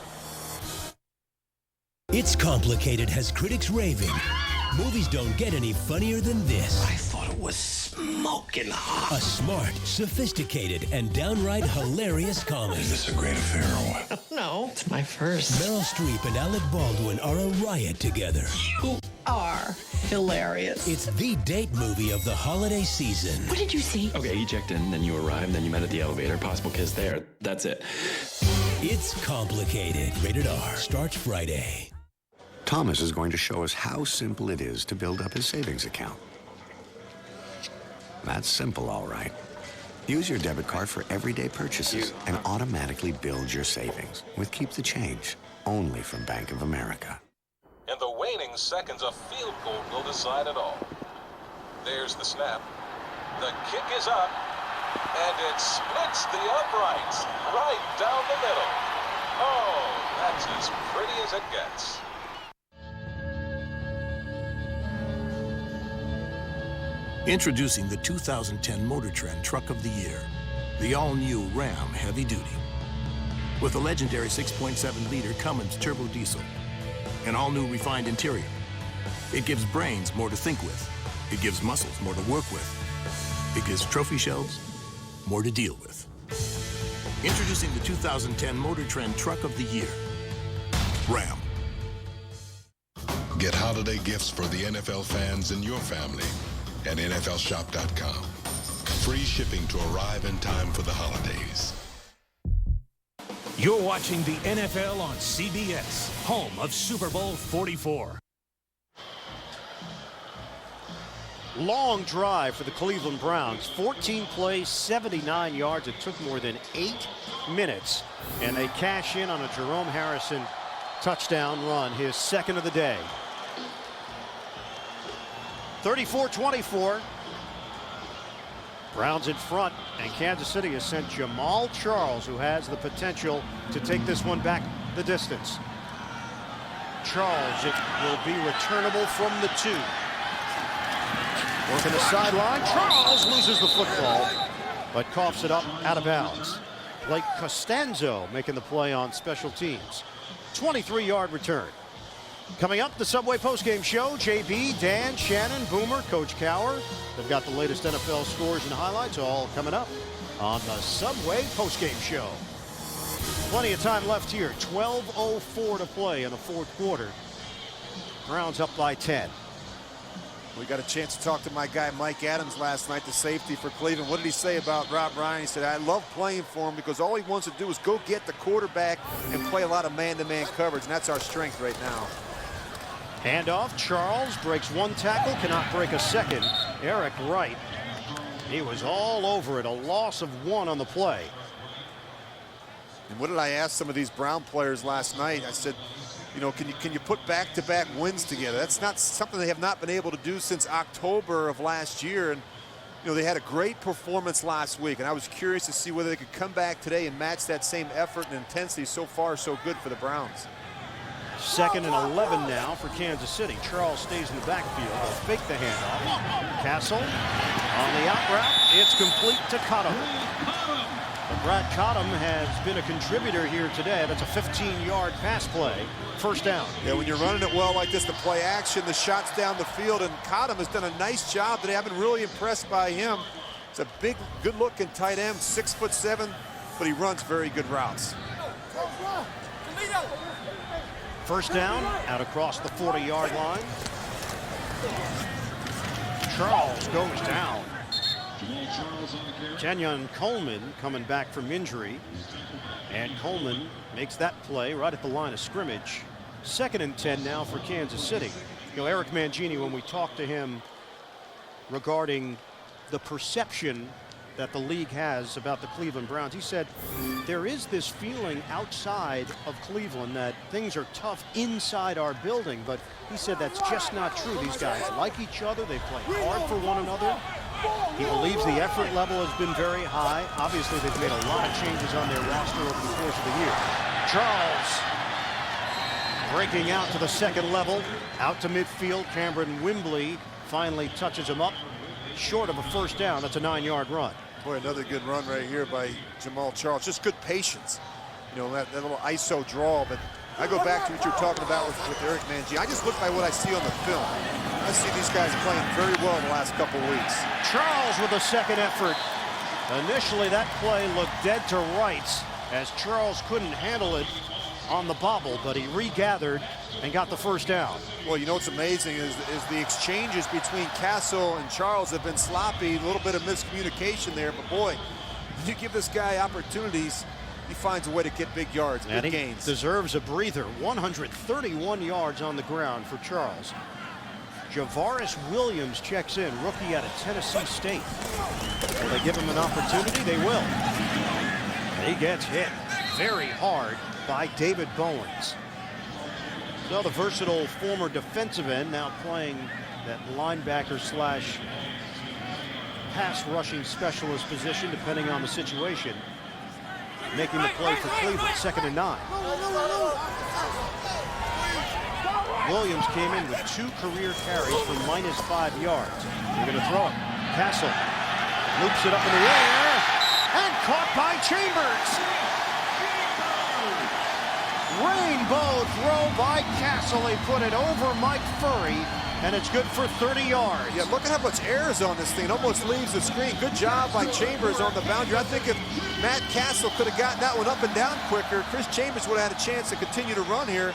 It's Complicated has critics raving. Movies don't get any funnier than this. I thought it was smoking hot. A smart, sophisticated, and downright hilarious comedy. Is this a great affair or what? No, it's my first. Meryl Streep and Alec Baldwin are a riot together. You are hilarious. It's the date movie of the holiday season. What did you see? Okay, he checked in, then you arrived, then you met at the elevator, possible kiss there. That's it. It's Complicated. Rated R. Starts Friday. Thomas is going to show us how simple it is to build up his savings account. That's simple, all right. Use your debit card for everyday purchases and automatically build your savings with Keep the Change, only from Bank of America. In the waning seconds, a field goal will decide it all. There's the snap. The kick is up, and it splits the uprights right down the middle. Oh, that's as pretty as it gets. Introducing the 2010 Motor Trend Truck of the Year, the all-new Ram Heavy Duty. With a legendary 6.7-liter Cummins turbo diesel, an all-new refined interior. It gives brains more to think with. It gives muscles more to work with. It gives trophy shelves more to deal with. Introducing the 2010 Motor Trend Truck of the Year, Ram. Get holiday gifts for the NFL fans in your family at NFLshop.com. Free shipping to arrive in time for the holidays. You're watching the NFL on CBS, home of Super Bowl 44. Long drive for the Cleveland Browns. 14 plays, 79 yards. It took more than 8 minutes. And they cash in on a Jerome Harrison touchdown run, his second of the day. 34-24. Browns in front, and Kansas City has sent Jamaal Charles, who has the potential to take this one back the distance. Charles, it will be returnable from the 2. Working the sideline. Charles loses the football, but coughs it up out of bounds. Blake Costanzo making the play on special teams. 23-yard return. Coming up, the Subway postgame show. JB, Dan, Shannon, Boomer, Coach Cower. They've got the latest NFL scores and highlights all coming up on the Subway postgame show. Plenty of time left here. 12:04 to play in the fourth quarter. Browns up by 10. We got a chance to talk to my guy Mike Adams last night, the safety for Cleveland. What did he say about Rob Ryan? He said, I love playing for him because all he wants to do is go get the quarterback and play a lot of man-to-man coverage, and that's our strength right now. Handoff. Charles breaks one tackle, cannot break a second. Eric Wright, he was all over it. A loss of 1 on the play. And what did I ask some of these Brown players last night? I said, you know, can you put back-to-back wins together? That's not something they have not been able to do since October of last year. And you know, they had a great performance last week, and I was curious to see whether they could come back today and match that same effort and intensity. So far, so good for the Browns. 2nd and 11 now for Kansas City. Charles stays in the backfield. They'll fake the handoff. Cassel on the out route. It's complete to Cottom. But Brad Cottom has been a contributor here today. That's a 15-yard pass play. First down. Yeah, when you're running it well like this, the play action, the shots down the field, and Cottom has done a nice job today. I've been really impressed by him. It's a big, good-looking tight end, 6'7", but he runs very good routes. First down, out across the 40-yard line. Charles goes down. Kenyon Coleman coming back from injury. And Coleman makes that play right at the line of scrimmage. 2nd and 10 now for Kansas City. You know, Eric Mangini, when we talked to him regarding the perception that the league has about the Cleveland Browns, he said there is this feeling outside of Cleveland that things are tough inside our building, but he said that's just not true. These guys like each other. They play hard for one another. He believes the effort level has been very high. Obviously, they've made a lot of changes on their roster over the course of the year. Charles breaking out to the 2nd level, out to midfield. Cameron Wimbley finally touches him up, short of a first down. That's a 9-yard run. Boy, another good run right here by Jamaal Charles. Just good patience. You know, that little ISO draw. But I go back to what you're talking about with Eric Mangini. I just look by what I see on the film. I see these guys playing very well the last couple weeks. Charles with a 2nd effort. Initially, that play looked dead to rights as Charles couldn't handle it on the bobble, but he regathered and got the first down. Well, you know what's amazing is the exchanges between Cassel and Charles have been sloppy, a little bit of miscommunication there, but boy, you give this guy opportunities, he finds a way to get big yards, and big he gains. Deserves a breather. 131 yards on the ground for Charles. Javaris Williams checks in, rookie out of Tennessee State. Will they give him an opportunity? They will. He gets hit very hard by David Bowens. So the versatile former defensive end now playing that linebacker slash pass rushing specialist position depending on the situation. Making the play for Cleveland, 2nd and 9. Williams came in with 2 career carries for -5 yards. They're going to throw it. Cassel loops it up in the air and caught by Chambers. Rainbow throw by Cassel. He put it over Mike Furry, and it's good for 30 yards. Yeah, look at how much air is on this thing. It almost leaves the screen. Good job by Chambers on the boundary. I think if Matt Cassel could have gotten that one up and down quicker. Chris Chambers would have had a chance to continue to run here.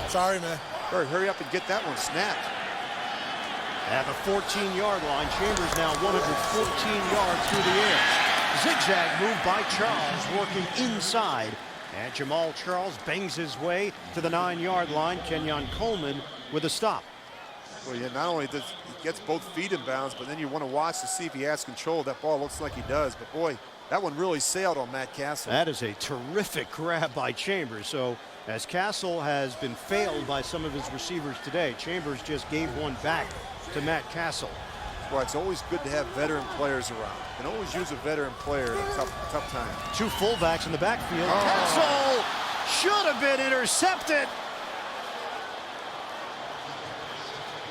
Sorry, man. Hurry up and get that one snapped. At the 14-yard line, Chambers now 114 yards through the air. Zigzag move by Charles, working inside. And Jamaal Charles bangs his way to the 9-yard line. Kenyon Coleman with a stop. Well, yeah, not only does he gets both feet in bounds, but then you want to watch to see if he has control. That ball looks like he does, but boy, that one really sailed on Matt Cassel. That is a terrific grab by Chambers. So as Cassel has been failed by some of his receivers today, Chambers just gave one back to Matt Cassel. Well, it's always good to have veteran players around. You can always use a veteran player in a tough time. Two fullbacks in the backfield. Cassel should have been intercepted.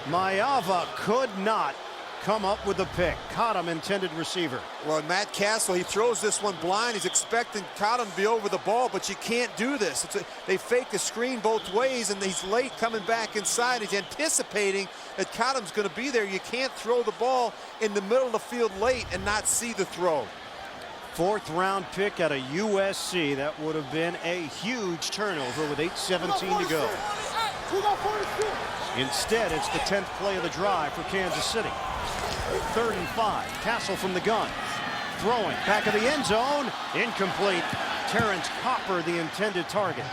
Mayava could not come up with the pick. Cottom intended receiver. Well, Matt Cassel, he throws this one blind. He's expecting Cottom to be over the ball, but you can't do this. They fake the screen both ways, and he's late coming back inside. He's anticipating that Cottom's going to be there. You can't throw the ball in the middle of the field late and not see the throw. 4th round pick out of USC. That would have been a huge turnover with 8:17 to go. Instead, it's the 10th play of the drive for Kansas City. 3rd and 5. Cassel from the gun. Throwing back of the end zone. Incomplete. Terrence Copper, the intended target.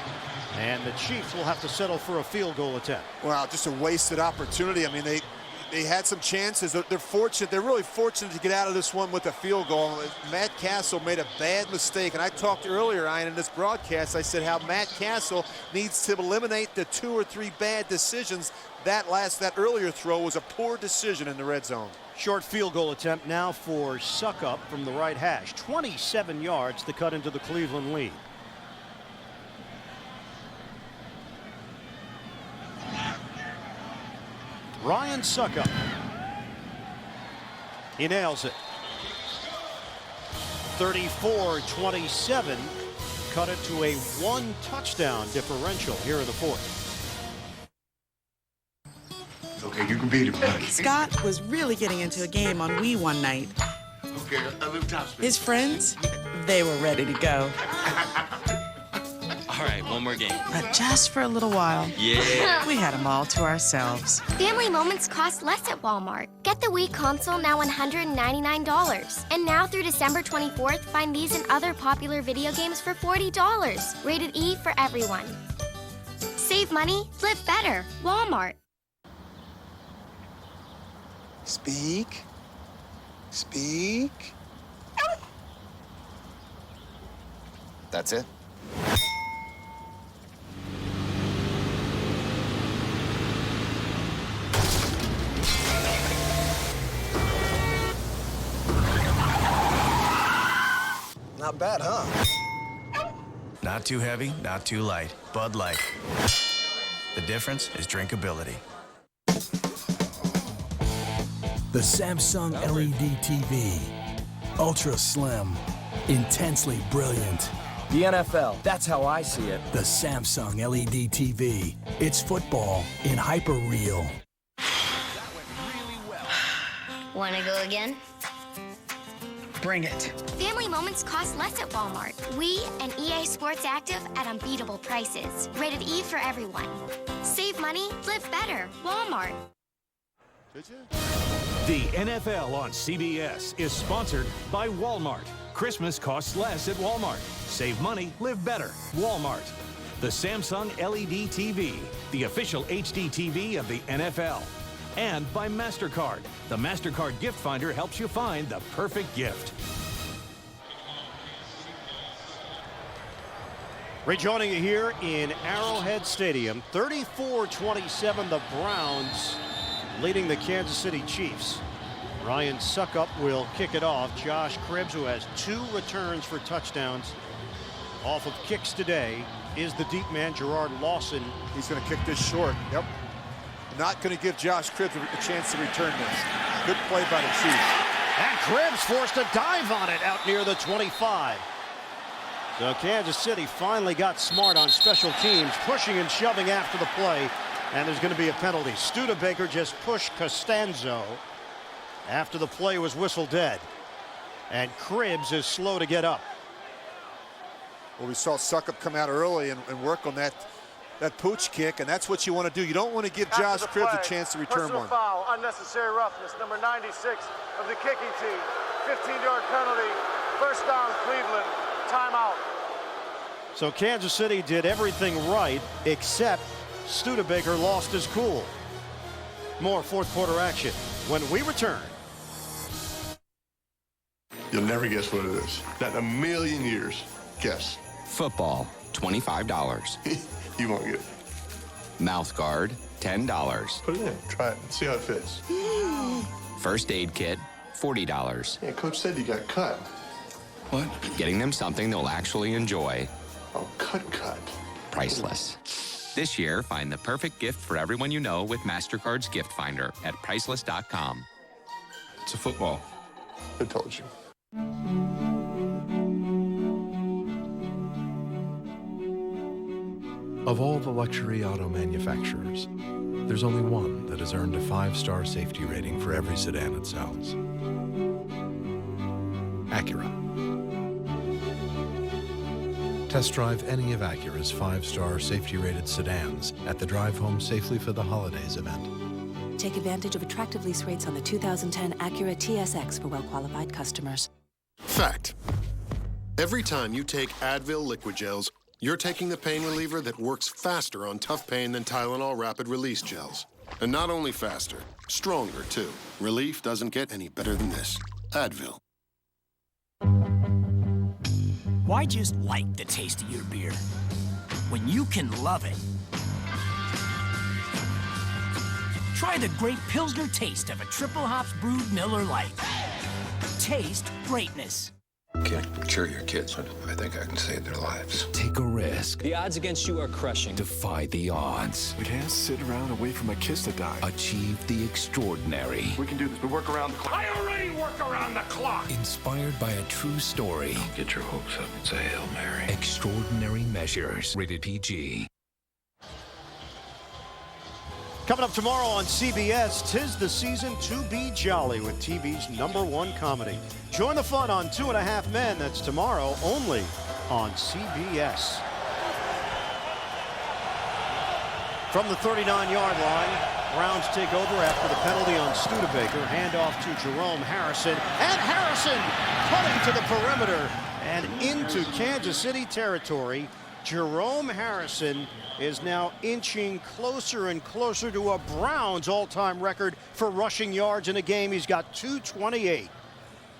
And the Chiefs will have to settle for a field goal attempt. Wow, just a wasted opportunity. I mean, they had some chances. They're fortunate. They're really fortunate to get out of this one with a field goal. Matt Cassel made a bad mistake. And I talked earlier, Ian, in this broadcast, I said how Matt Cassel needs to eliminate the 2 or 3 bad decisions. That earlier throw was a poor decision in the red zone. Short field goal attempt now for Succop from the right hash. 27 yards to cut into the Cleveland lead. Ryan Succop. He nails it. 34-27. Cut it to a 1-touchdown differential here in the 4th. Okay, you can beat him, buddy. Scott was really getting into a game on Wii one night. Okay, a little top spin. His friends, they were ready to go. All right, one more game. But just for a little while. Yeah. We had them all to ourselves. Family moments cost less at Walmart. Get the Wii console now $199. And now through December 24th, find these and other popular video games for $40. Rated E for everyone. Save money, live better. Walmart. Speak. Speak. That's it. Not bad, huh? Not too heavy, not too light. Bud Light. The difference is drinkability. The Samsung LED TV. Ultra slim. Intensely brilliant. The NFL, that's how I see it. The Samsung LED TV. It's football in hyper real. Want to go again? Bring it. Family moments cost less at Walmart. Wii and EA Sports Active at unbeatable prices. Rated E for everyone. Save money, live better. Walmart. The NFL on CBS is sponsored by Walmart. Christmas costs less at Walmart. Save money, live better. Walmart. The Samsung LED TV, the official HD TV of the NFL. And by MasterCard. The MasterCard gift finder helps you find the perfect gift. Rejoining you here in Arrowhead Stadium, 34-27, the Browns leading the Kansas City Chiefs. Ryan Succop will kick it off. Josh Cribbs, who has 2 returns for touchdowns off of kicks today, is the deep man, Gerard Lawson. He's going to kick this short. Yep. Not going to give Josh Cribbs a chance to return this. Good play by the Chiefs. And Cribbs forced a dive on it out near the 25. So Kansas City finally got smart on special teams, pushing and shoving after the play. And there's going to be a penalty. Studebaker just pushed Costanzo after the play was whistled dead. And Cribbs is slow to get up. Well, we saw Succop come out early and work on that pooch kick, and that's what you want to do. You don't want to give Josh Cribbs a chance to return one. Foul, unnecessary roughness, number 96 of the kicking team. 15-yard penalty, first down, Cleveland, timeout. So Kansas City did everything right, except Studebaker lost his cool. More fourth quarter action when we return. You'll never guess what it is. Not in a million years. Guess. Football, $25. You won't get it. Mouth guard, $10. Put it in. Try it. See how it fits. First aid kit, $40. Yeah, Coach said you got cut. What? Getting them something they'll actually enjoy. Oh, cut. Priceless. This year, find the perfect gift for everyone you know with MasterCard's Gift Finder at Priceless.com. It's a football. I told you. Of all the luxury auto manufacturers, there's only one that has earned a 5-star safety rating for every sedan it sells. Acura. Test drive any of Acura's 5-star safety-rated sedans at the Drive Home Safely for the Holidays event. Take advantage of attractive lease rates on the 2010 Acura TSX for well-qualified customers. Fact. Every time you take Advil liquid gels, you're taking the pain reliever that works faster on tough pain than Tylenol rapid release gels. And not only faster, stronger too. Relief doesn't get any better than this. Advil. Why just like the taste of your beer when you can love it? Try the great Pilsner taste of a triple hops brewed Miller Lite. Taste greatness. Can't cure your kids, but I think I can save their lives. Take a risk. The odds against you are crushing. Defy the odds. We can't sit around and wait for my kids to die. Achieve the extraordinary. We can do this. We work around the clock. I already work around the clock. Inspired by a true story. Don't get your hopes up and say Hail Mary. Extraordinary Measures. Rated PG. Coming up tomorrow on CBS, 'tis the season to be jolly with TV's #1 comedy. Join the fun on 2.5 Men. That's tomorrow only on CBS. From the 39-yard line, Browns take over after the penalty on Studebaker. Handoff to Jerome Harrison. And Harrison cutting to the perimeter and into Kansas City territory. Jerome Harrison is now inching closer and closer to a Browns all-time record for rushing yards in a game. He's got 228.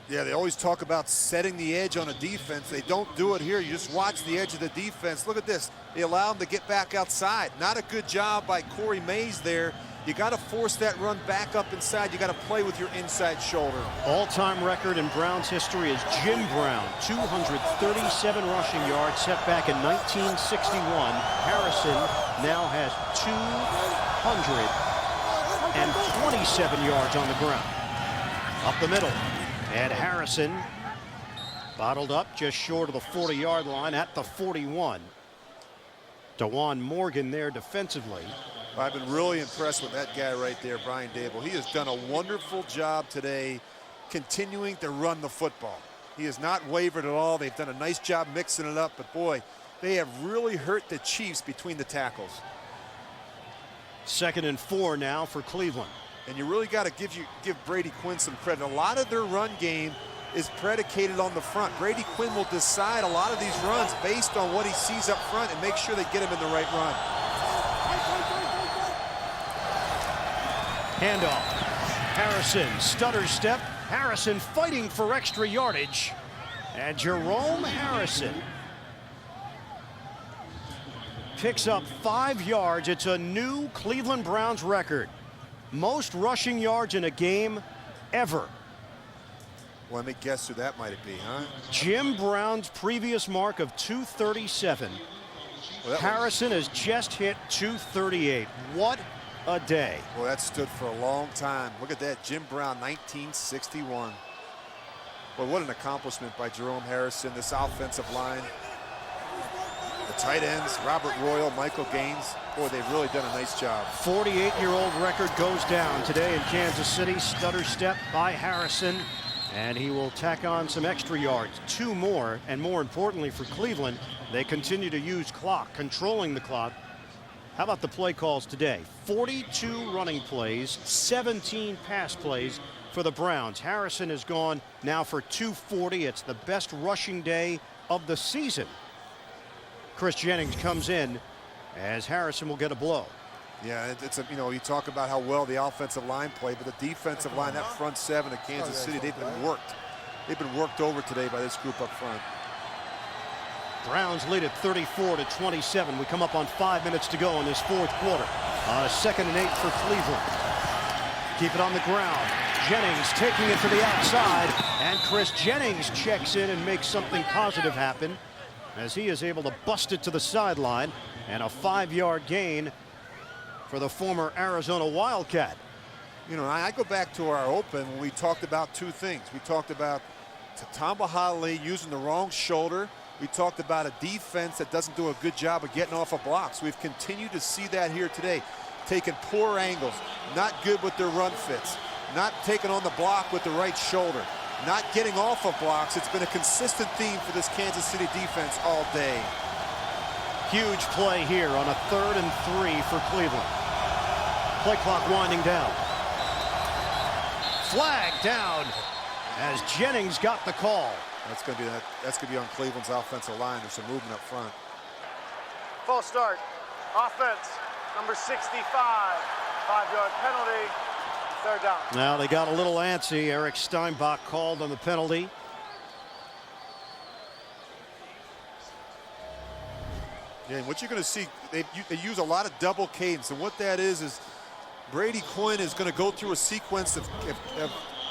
Yeah, they always talk about setting the edge on a defense. They don't do it here. You just watch the edge of the defense. Look at this. They allow him to get back outside. Not a good job by Corey Mays there. You got to force that run back up inside. You got to play with your inside shoulder. All-time record in Browns history is Jim Brown, 237 rushing yards set back in 1961. Harrison now has 227 yards on the ground. Up the middle. And Harrison bottled up just short of the 40-yard line at the 41. DeJuan Morgan there defensively. I've been really impressed with that guy right there, Brian Dable. He has done a wonderful job today continuing to run the football. He has not wavered at all. They've done a nice job mixing it up, but boy, they have really hurt the Chiefs between the tackles. 2nd and 4 now for Cleveland. And you really got to give Brady Quinn some credit. A lot of their run game is predicated on the front. Brady Quinn will decide a lot of these runs based on what he sees up front and make sure they get him in the right run. Handoff. Harrison, stutter step. Harrison fighting for extra yardage. And Jerome Harrison picks up 5 yards. It's a new Cleveland Browns record. Most rushing yards in a game ever. Well, let me guess who that might be, huh? Jim Brown's previous mark of 237. Well, Harrison has just hit 238. What a day. Well, that stood for a long time. Look at that, Jim Brown, 1961. Well, what an accomplishment by Jerome Harrison, this offensive line. The tight ends, Robert Royal, Michael Gaines. Boy, they've really done a nice job. 48-year-old record goes down today in Kansas City. Stutter step by Harrison. And he will tack on some extra yards, 2 more, and more importantly for Cleveland, they continue to use clock, controlling the clock. How about the play calls today? 42 running plays, 17 pass plays for the Browns. Harrison has gone now for 240. It's the best rushing day of the season. Chris Jennings comes in as Harrison will get a blow. Yeah, it's a, you talk about how well the offensive line played, but the defensive line, that front 7 of Kansas City, they've been worked. They've been worked over today by this group up front. Browns lead at 34-27. We come up on 5 minutes to go in this 4th quarter. 2nd and 8 for Cleveland. Keep it on the ground. Jennings taking it to the outside, and Chris Jennings checks in and makes something positive happen as he is able to bust it to the sideline, and a 5-yard gain for the former Arizona Wildcat. I go back to our open when we talked about 2 things. We talked about Tamba Hali using the wrong shoulder. We talked about a defense that doesn't do a good job of getting off of blocks. We've continued to see that here today. Taking poor angles, not good with their run fits, not taking on the block with the right shoulder, not getting off of blocks. It's been a consistent theme for this Kansas City defense all day. Huge play here on a 3rd and 3 for Cleveland. Play clock winding down. Flag down as Jennings got the call. That's going to be on Cleveland's offensive line. There's some movement up front. False start. Offense, number 65. 5-yard penalty. 3rd down. Now they got a little antsy. Eric Steinbach called on the penalty. Yeah, and what you're going to see, they use a lot of double cadence, and what that is Brady Quinn is going to go through a sequence of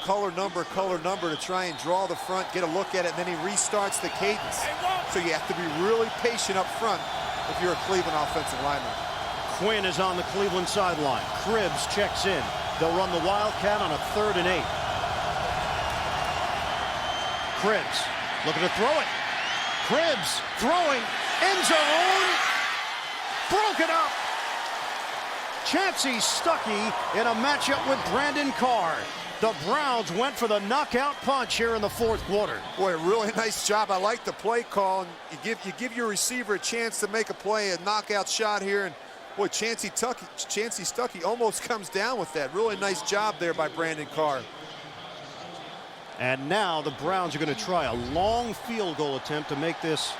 color number to try and draw the front, get a look at it, and then he restarts the cadence. So you have to be really patient up front if you're a Cleveland offensive lineman. Quinn is on the Cleveland sideline. Cribbs checks in. They'll run the Wildcat on a 3rd and 8. Cribbs looking to throw it. Cribbs throwing. End zone. Broken up. Chansi Stuckey in a matchup with Brandon Carr. The Browns went for the knockout punch here in the 4th quarter. Boy, a really nice job. I like the play call. And you give your receiver a chance to make a play, a knockout shot here. And boy, Chansi Stuckey almost comes down with that. Really nice job there by Brandon Carr. And now the Browns are going to try a long field goal attempt to make this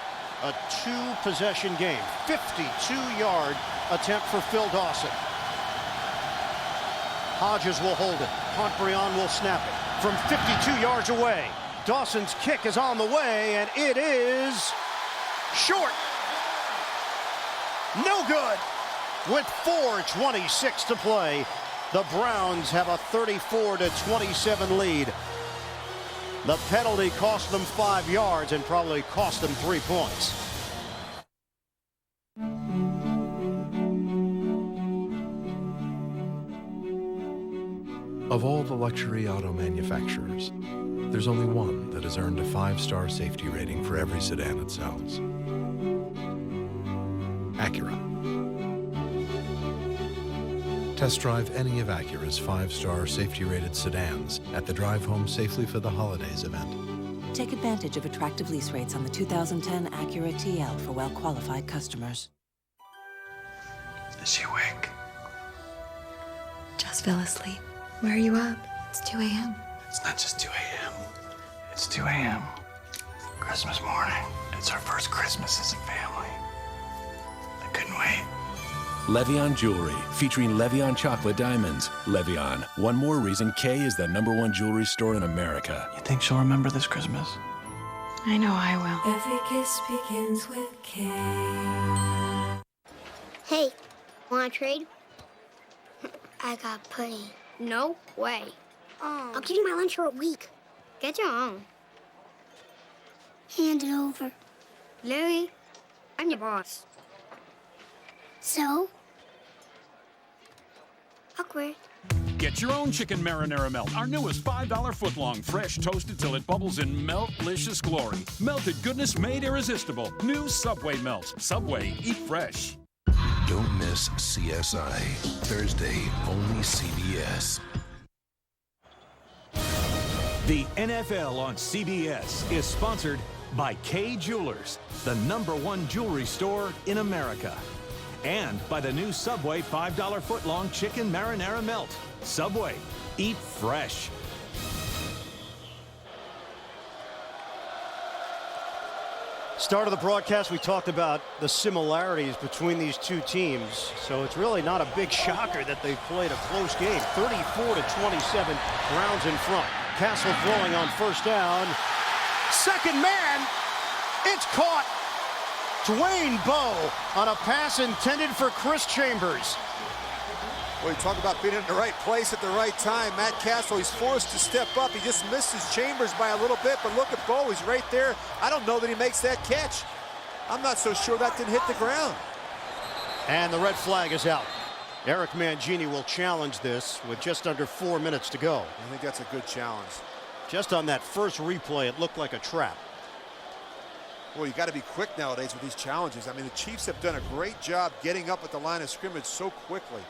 a 2-possession game. 52-yard attempt for Phil Dawson. Hodges will hold it. Pontbriand will snap it from 52 yards away. Dawson's kick is on the way, and it is short. No good. With 4:26 to play, the Browns have a 34-27 lead. The penalty cost them 5 yards and probably cost them 3 points. Of all the luxury auto manufacturers, there's only one that has earned a 5-star safety rating for every sedan it sells. Acura. Test drive any of Acura's 5-star safety-rated sedans at the Drive Home Safely for the Holidays event. Take advantage of attractive lease rates on the 2010 Acura TL for well-qualified customers. Is she awake? Just fell asleep. Where are you up? It's 2 a.m. It's not just 2 a.m. It's 2 a.m. Christmas morning. It's our first Christmas as a family. I couldn't wait. Levion Jewelry, featuring Levion chocolate diamonds. Levion, one more reason Kay is the #1 jewelry store in America. You think she'll remember this Christmas? I know I will. Every kiss begins with K. Hey, wanna trade? I got pudding. No way. I'll give you my lunch for a week. Get your own. Hand it over. Louie, I'm your boss. So? Awkward. Get your own chicken marinara melt, our newest $5 footlong, fresh toasted till it bubbles in melt-licious glory. Melted goodness made irresistible. New Subway melts. Subway, eat fresh. Don't miss CSI. Thursday, only CBS. The NFL on CBS is sponsored by Kay Jewelers, the #1 jewelry store in America. And by the new Subway $5 footlong chicken marinara melt. Subway, eat fresh. Start of the broadcast, we talked about the similarities between these two teams, so it's really not a big shocker that they played a close game. 34-27, Browns in front. Cassel throwing on first down. Second man, it's caught. Dwayne Bowe on a pass intended for Chris Chambers. Well, you talk about being in the right place at the right time. Matt Cassel, he's forced to step up. He just misses Chambers by a little bit, but look at Bowe, he's right there. I don't know that he makes that catch. I'm not so sure that didn't hit the ground. And the red flag is out. Eric Mangini will challenge this with just under 4 minutes to go. I think that's a good challenge. Just on that first replay, it looked like a trap. Well, you got to be quick nowadays with these challenges. I mean, the Chiefs have done a great job getting up at the line of scrimmage so quickly.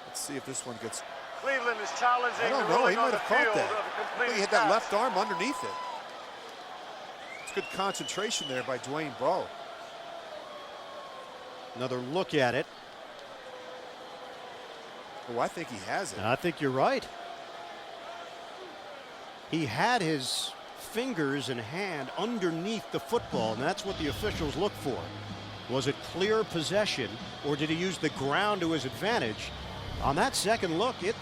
Let's see if this one gets. Cleveland is challenging. I don't know. He might have caught that. I think he hit that left arm underneath it. It's good concentration there by Dwayne Bowe. Another look at it. Oh, I think he has it. I think you're right. He had his fingers and hand underneath the football, and that's what the officials look for. Was it clear possession, or did he use the ground to his advantage? On that second look, it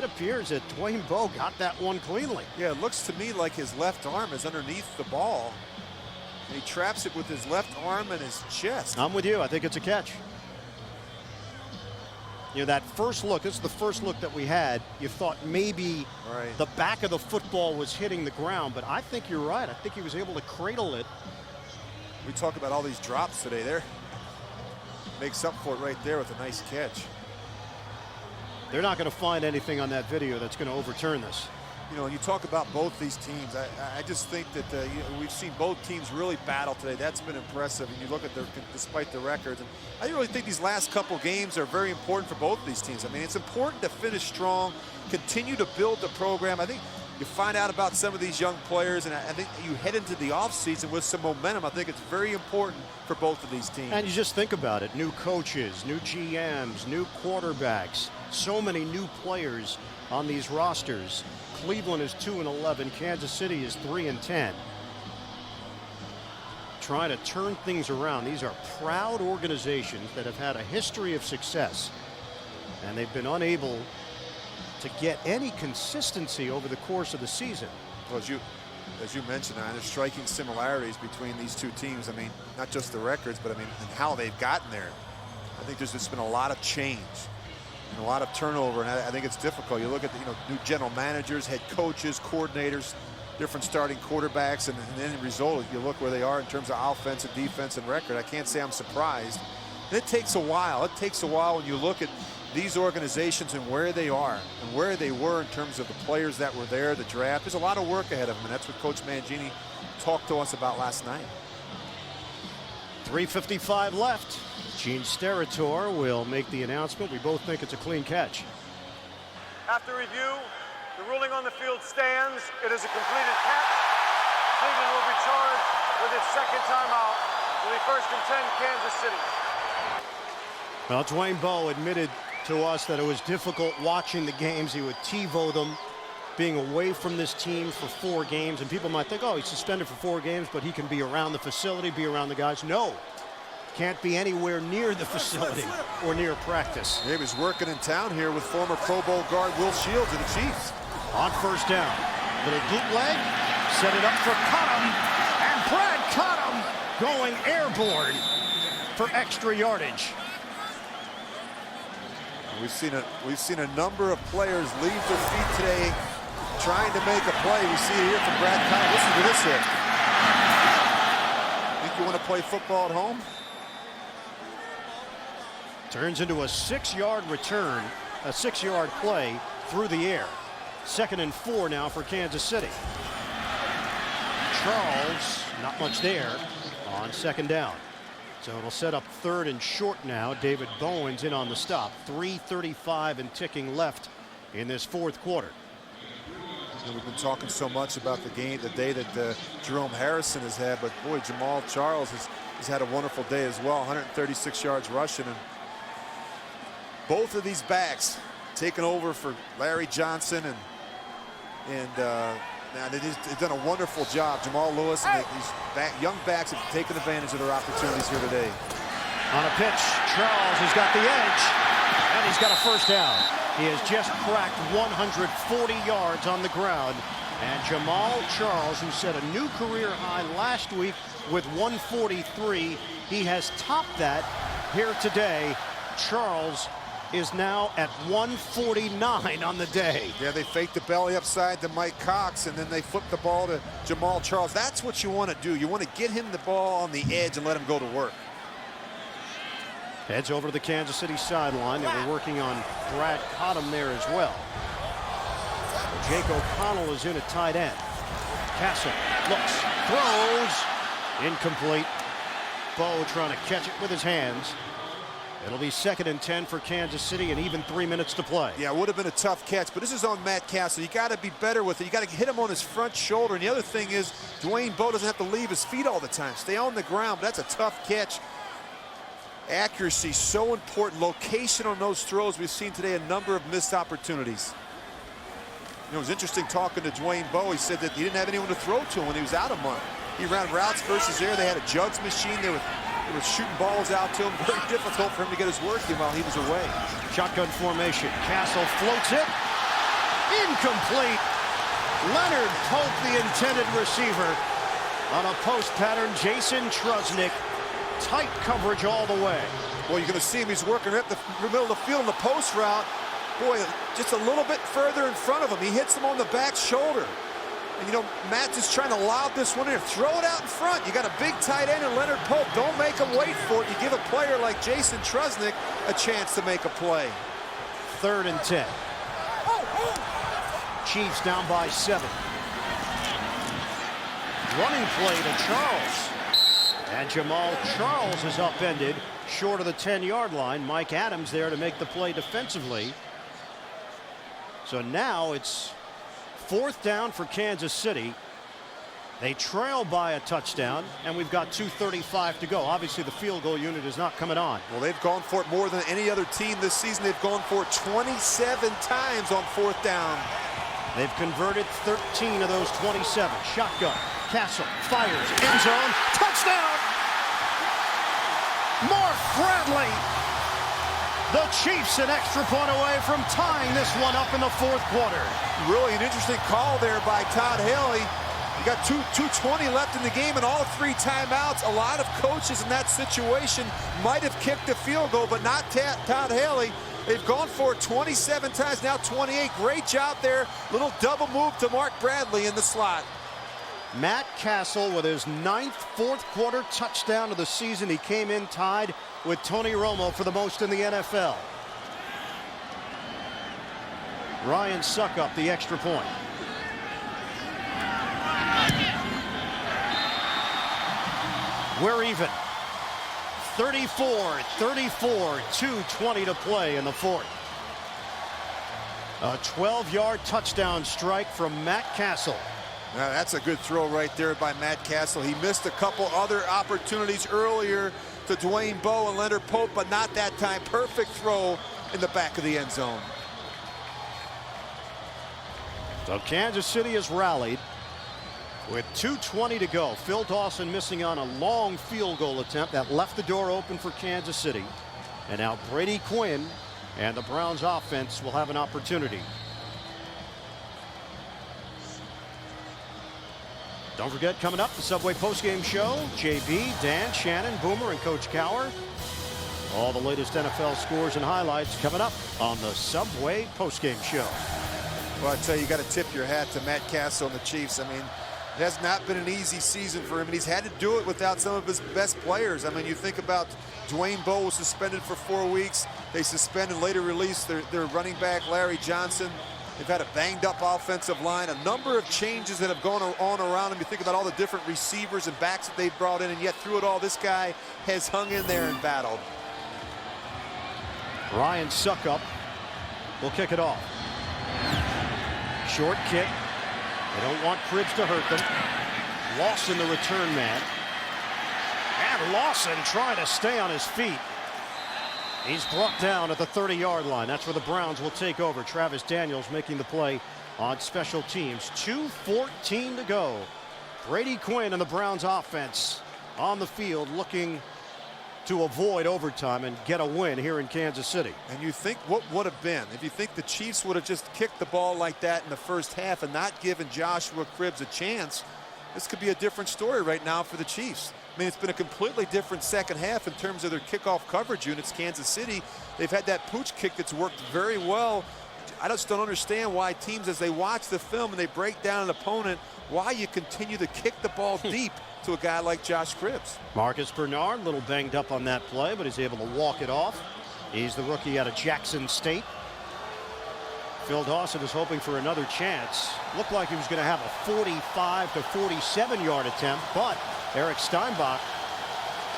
appears that Dwayne Bowe got that one cleanly. Yeah, it looks to me like his left arm is underneath the ball, and he traps it with his left arm and his chest. I'm with you. I think it's a catch. You know, that first look, this is the first look that we had. You thought maybe the back of the football was hitting the ground, but I think you're right. I think he was able to cradle it. We talk about all these drops today. There makes up for it right there with a nice catch. They're not going to find anything on that video that's going to overturn this. You know, you talk about both these teams. I just think that we've seen both teams really battle today. That's been impressive. And you look at their, despite the records, and I really think these last couple games are very important for both these teams. I mean, it's important to finish strong, continue to build the program. I think you find out about some of these young players, and I think you head into the offseason with some momentum. I think it's very important for both of these teams. And you just think about it. New coaches, new GMs, new quarterbacks, so many new players on these rosters. Cleveland is 2-11. Kansas City is 3-10. Trying to turn things around. These are proud organizations that have had a history of success, and they've been unable to get any consistency over the course of the season. Well, as you mentioned, there's striking similarities between these two teams. I mean, not just the records, but I mean, and how they've gotten there. I think there's just been a lot of change and a lot of turnover, and I think it's difficult. You look at the, new general managers, head coaches, coordinators, different starting quarterbacks, and then the result, you look where they are in terms of offense and defense and record. I can't say I'm surprised. And it takes a while. It takes a while when you look at these organizations and where they are and where they were in terms of the players that were there, the draft. There's a lot of work ahead of them, and that's what Coach Mangini talked to us about last night. 3:55 left. Gene Steratore will make the announcement. We both think it's a clean catch. After review, the ruling on the field stands. It is a completed catch. Cleveland will be charged with its second timeout when we first contend Kansas City. Well, Dwayne Bowe admitted to us that it was difficult watching the games. He would TiVo them, being away from this team for 4 games. And people might think, oh, he's suspended for 4 games, but he can be around the facility, be around the guys. No, can't be anywhere near the facility or near practice. He was working in town here with former Pro Bowl guard Will Shields of the Chiefs. On first down, little bootleg, set it up for Cottom, and Brad Cottom going airborne for extra yardage. We've seen a number of players leave their feet today trying to make a play. We see it here from Brad Cottom. Listen to this hit. Think you want to play football at home? Turns into a 6-yard return, a 6-yard play through the air. 2nd and 4 now for Kansas City. Charles, not much there on 2nd down. So it'll set up 3rd and short now. David Bowen's in on the stop. 3:35 and ticking left in this 4th quarter. We've been talking so much about the day that Jerome Harrison has had, but boy, Jamaal Charles has had a wonderful day as well. 136 yards rushing, and both of these backs taking over for Larry Johnson, and now they've done a wonderful job. Jamal Lewis and these young backs have taken advantage of their opportunities here today. On a pitch, Charles has got the edge, and he's got a first down. He has just cracked 140 yards on the ground. And Jamaal Charles, who set a new career high last week with 143, he has topped that here today. Charles is now at 149 on the day. Yeah, they faked the belly upside to Mike Cox, and then they flipped the ball to Jamaal Charles. That's what you want to do. You want to get him the ball on the edge and let him go to work. Heads over to the Kansas City sideline. They were working on Brad Cottam there as well. Jake O'Connell is in at tight end. Cassel looks, throws, incomplete. Bo trying to catch it with his hands. It'll be 2nd and 10 for Kansas City and even 3 minutes to play. Yeah, it would have been a tough catch, but this is on Matt Cassel. You got to be better with it. You got to hit him on his front shoulder. And the other thing is, Dwayne Bowe doesn't have to leave his feet all the time. Stay on the ground. That's a tough catch. Accuracy so important. Location on those throws. We've seen today a number of missed opportunities. You know, it was interesting talking to Dwayne Bowe. He said that he didn't have anyone to throw to when he was out a month. He ran routes versus air. They had a jugs machine. They were shooting balls out to him. Very difficult for him to get his work in while he was away. Shotgun formation. Cassel floats it. Incomplete. Leonard Pope, the intended receiver. On a post pattern, Jason Trusnick. Tight coverage all the way. Well, you're going to see him. He's working at the middle of the field in the post route. Boy, just a little bit further in front of him. He hits him on the back shoulder. And, you know, Matt's just trying to lob this one in. Throw it out in front. You got a big tight end in Leonard Pope. Don't make him wait for it. You give a player like Jason Trusnick a chance to make a play. 3rd and 10. Chiefs down by 7. Running play to Charles. And Jamaal Charles is upended short of the 10-yard line. Mike Adams there to make the play defensively. So now it's 4th down for Kansas City. They trail by a touchdown, and we've got 2:35 to go. Obviously, the field goal unit is not coming on. Well, they've gone for it more than any other team this season. They've gone for it 27 times on 4th down. They've converted 13 of those 27. Shotgun. Cassel fires. End zone. Touchdown! Mark Bradley. The Chiefs an extra point away from tying this one up in the 4th quarter. Really an interesting call there by Todd Haley. You got 2:20 left in the game and all 3 timeouts. A lot of coaches in that situation might have kicked a field goal, but not Todd Haley. They've gone for it 27 times, now 28. Great job there. Little double move to Mark Bradley in the slot. Matt Cassel with his 9th 4th quarter touchdown of the season. He came in tied with Tony Romo for the most in the NFL. Ryan Succop the extra point. We're even. 34-34, 2:20 to play in the 4th. A 12-yard touchdown strike from Matt Cassel. Now, that's a good throw right there by Matt Cassel. He missed a couple other opportunities earlier to Dwayne Bowe and Leonard Pope, but not that time. Perfect throw in the back of the end zone. So Kansas City has rallied with 2:20 to go. Phil Dawson missing on a long field goal attempt that left the door open for Kansas City. And now Brady Quinn and the Browns offense will have an opportunity. Don't forget, coming up, the Subway postgame show. JB, Dan, Shannon, Boomer, and Coach Cower. All the latest NFL scores and highlights coming up on the Subway postgame show. Well, I tell you, you got to tip your hat to Matt Cassel and the Chiefs. I mean, it has not been an easy season for him, and he's had to do it without some of his best players. I mean, you think about Dwayne Bowe was suspended for 4 weeks. They suspended, later released their running back, Larry Johnson. They've had a banged-up offensive line, a number of changes that have gone on around him. You think about all the different receivers and backs that they've brought in, and yet through it all, this guy has hung in there and battled. Ryan Succop will kick it off. Short kick, They don't want Cribbs to hurt them. Lawson, the return man. And Lawson trying to stay on his feet. He's brought down at the 30-yard line. That's where the Browns will take over. Travis Daniels making the play on special teams. 2:14 to go. Brady Quinn and the Browns offense on the field looking to avoid overtime and get a win here in Kansas City. And you think what would have been if you think the Chiefs would have just kicked the ball like that in the first half and not given Joshua Cribbs a chance, this could be a different story right now for the Chiefs. I mean, it's been a completely different second half in terms of their kickoff coverage units. Kansas City, they've had that pooch kick that's worked very well. I just don't understand why teams, as they watch the film and they break down an opponent, why you continue to kick the ball deep to a guy like Josh Cribbs. Marcus Bernard, a little banged up on that play, but he's able to walk it off. He's the rookie out of Jackson State. Phil Dawson is hoping for another chance. Looked like he was going to have a 45 to 47-yard attempt, but Eric Steinbach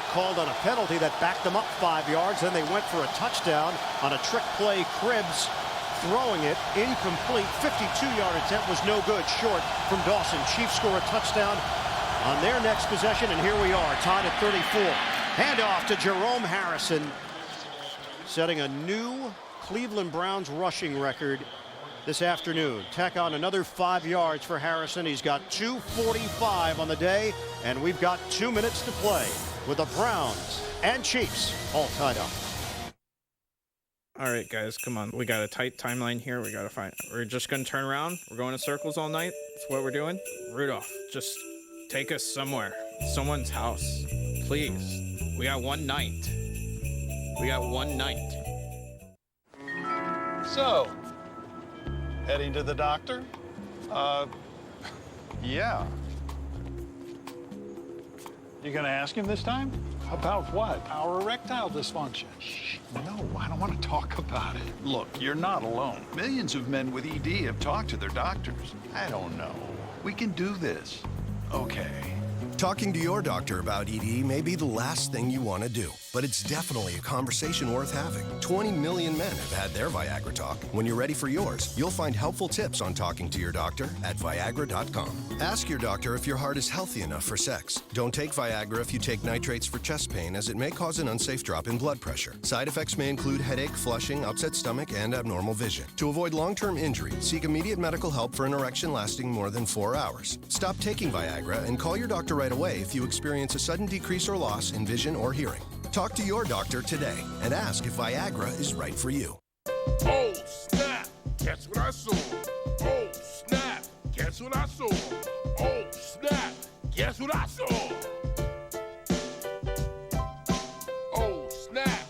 called on a penalty that backed them up 5 yards. Then they went for a touchdown on a trick play. Cribbs throwing it incomplete. 52-yard attempt was no good, short from Dawson. Chiefs score a touchdown on their next possession, and here we are, tied at 34. Handoff to Jerome Harrison, setting a new Cleveland Browns rushing record this afternoon. Tack on another 5 yards for Harrison. He's got 2:45 on the day, and we've got 2 minutes to play with the Browns and Chiefs all tied up. All right, guys, come on. We got a tight timeline here. We got to find. We're just going to turn around. We're going in circles all night. That's what we're doing. Rudolph, just take us somewhere. Someone's house. Please. We got one night. We got one night. So, heading to the doctor? Yeah. You gonna ask him this time? About what? Our erectile dysfunction. Shh, no, I don't want to talk about it. Look, you're not alone. Millions of men with ED have talked to their doctors. I don't know. We can do this. Okay. Talking to your doctor about ED may be the last thing you want to do, but it's definitely a conversation worth having. 20 million men have had their Viagra talk. When you're ready for yours, you'll find helpful tips on talking to your doctor at Viagra.com. Ask your doctor if your heart is healthy enough for sex. Don't take Viagra if you take nitrates for chest pain, as it may cause an unsafe drop in blood pressure. Side effects may include headache, flushing, upset stomach, and abnormal vision. To avoid long-term injury, seek immediate medical help for an erection lasting more than 4 hours. Stop taking Viagra and call your doctor right away if you experience a sudden decrease or loss in vision or hearing. Talk to your doctor today and ask if Viagra is right for you. Oh, snap! Guess what I saw? Oh, snap! Guess what I saw? Oh, snap! Guess what I saw? Oh, snap!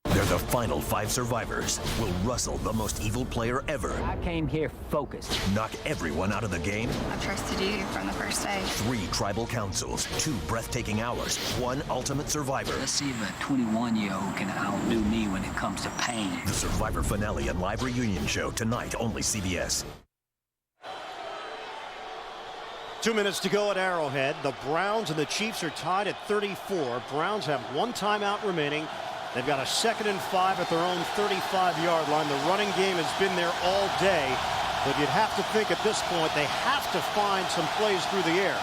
They're the final 5 survivors. Will Russell, the most evil player ever, I came here focused. knock everyone out of the game? I trusted you from the first day. 3 tribal councils, 2 breathtaking hours, 1 ultimate survivor. Let's see if a 21-year-old can outdo me when it comes to pain. The Survivor finale and live reunion show tonight, only CBS. 2 minutes to go at Arrowhead. The Browns and the Chiefs are tied at 34. Browns have 1 timeout remaining. They've got a 2nd and 5 at their own 35-yard line. The running game has been there all day, but you'd have to think at this point they have to find some plays through the air.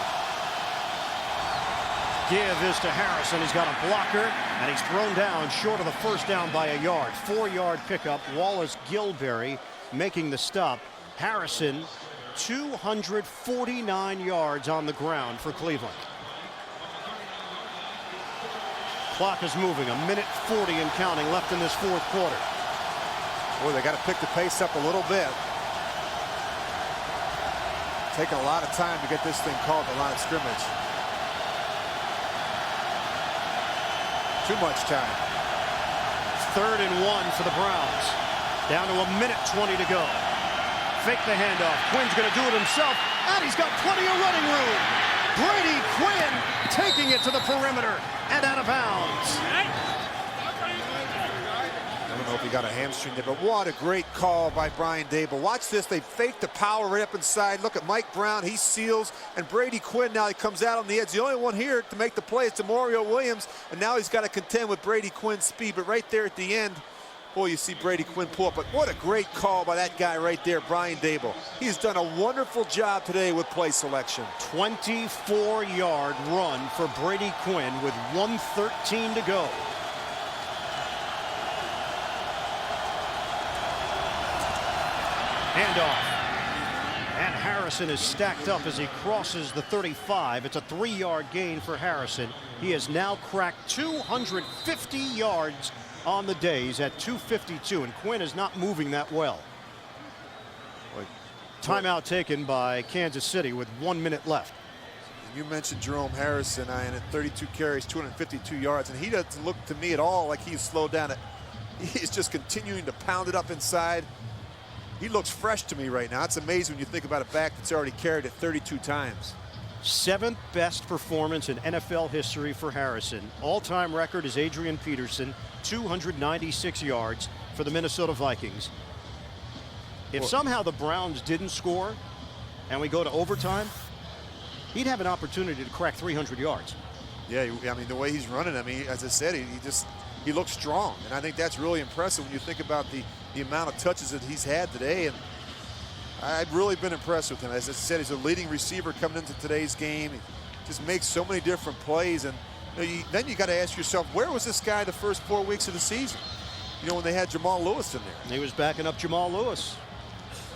Give is to Harrison. He's got a blocker, and he's thrown down short of the first down by a yard. 4-yard pickup. Wallace Gilberry making the stop. Harrison, 249 yards on the ground for Cleveland. Clock is moving. 1:40 and counting left in this 4th quarter. Boy, they got to pick the pace up a little bit. Taking a lot of time to get this thing called the line of scrimmage. Too much time. 3rd and 1 for the Browns. Down to 1:20 to go. Fake the handoff. Quinn's going to do it himself, and he's got plenty of running room. Brady Quinn taking it to the perimeter and out of bounds. I don't know if he got a hamstring there, but what a great call by Brian Dable. Watch this. They fake the power right up inside. Look at Mike Brown. He seals. And Brady Quinn, now he comes out on the edge. The only one here to make the play is Demario Williams. And now he's got to contend with Brady Quinn's speed. But right there at the end, Boy, you see Brady Quinn pull up, but what a great call by that guy right there, Brian Dable. He's done a wonderful job today with play selection. 24-yard run for Brady Quinn with 1:13 to go. Handoff. And Harrison is stacked up as he crosses the 35. It's a 3-yard gain for Harrison. He has now cracked 250 yards on the day. He's at 252, and Quinn is not moving that well. Timeout taken by Kansas City with 1 minute left. You mentioned Jerome Harrison, and at 32 carries, 252 yards, and he doesn't look to me at all like he's slowed down. He's just continuing to pound it up inside. He looks fresh to me right now. It's amazing when you think about a back that's already carried it 32 times. 7th best performance in NFL history for Harrison. All-time record is Adrian Peterson, 296 yards for the Minnesota Vikings. If somehow the Browns didn't score and we go to overtime, he'd have an opportunity to crack 300 yards. Yeah, I mean, the way he's running, I mean, as I said, he looks strong, and I think that's really impressive when you think about the amount of touches that he's had today. And I've really been impressed with him. As I said, he's a leading receiver coming into today's game. He just makes so many different plays. And then you got to ask yourself, where was this guy the first 4 weeks of the season? You know, when they had Jamal Lewis in there. He was backing up Jamal Lewis.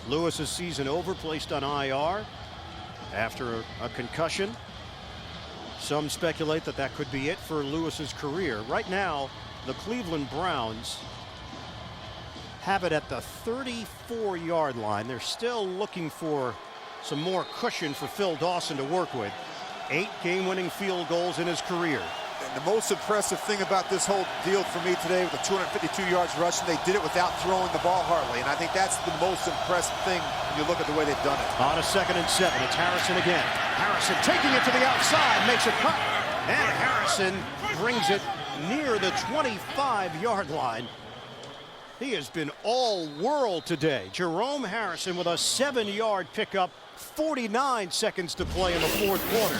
Lewis's season over, placed on IR after a concussion. Some speculate that that could be it for Lewis's career. Right now, the Cleveland Browns have it at the 34-yard line. They're still looking for some more cushion for Phil Dawson to work with. 8 game-winning field goals in his career. And the most impressive thing about this whole deal for me today with the 252 yards rushing, they did it without throwing the ball hardly. And I think that's the most impressive thing when you look at the way they've done it. On a 2nd and 7, it's Harrison again. Harrison taking it to the outside, makes a cut. And Harrison brings it near the 25-yard line. He has been all world today. Jerome Harrison with a 7-yard pickup, 49 seconds to play in the 4th quarter.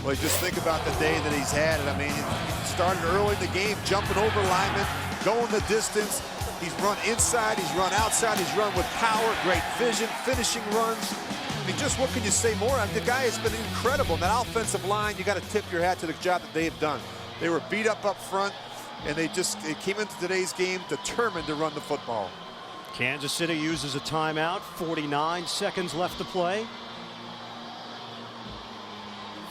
Well, just think about the day that he's had. And I mean, he started early in the game, jumping over linemen, going the distance. He's run inside, he's run outside, he's run with power, great vision, finishing runs. I mean, just what can you say more? I mean, the guy has been incredible. And that offensive line, you got to tip your hat to the job that they have done. They were beat up front, and they came into today's game determined to run the football. Kansas City uses a timeout, 49 seconds left to play.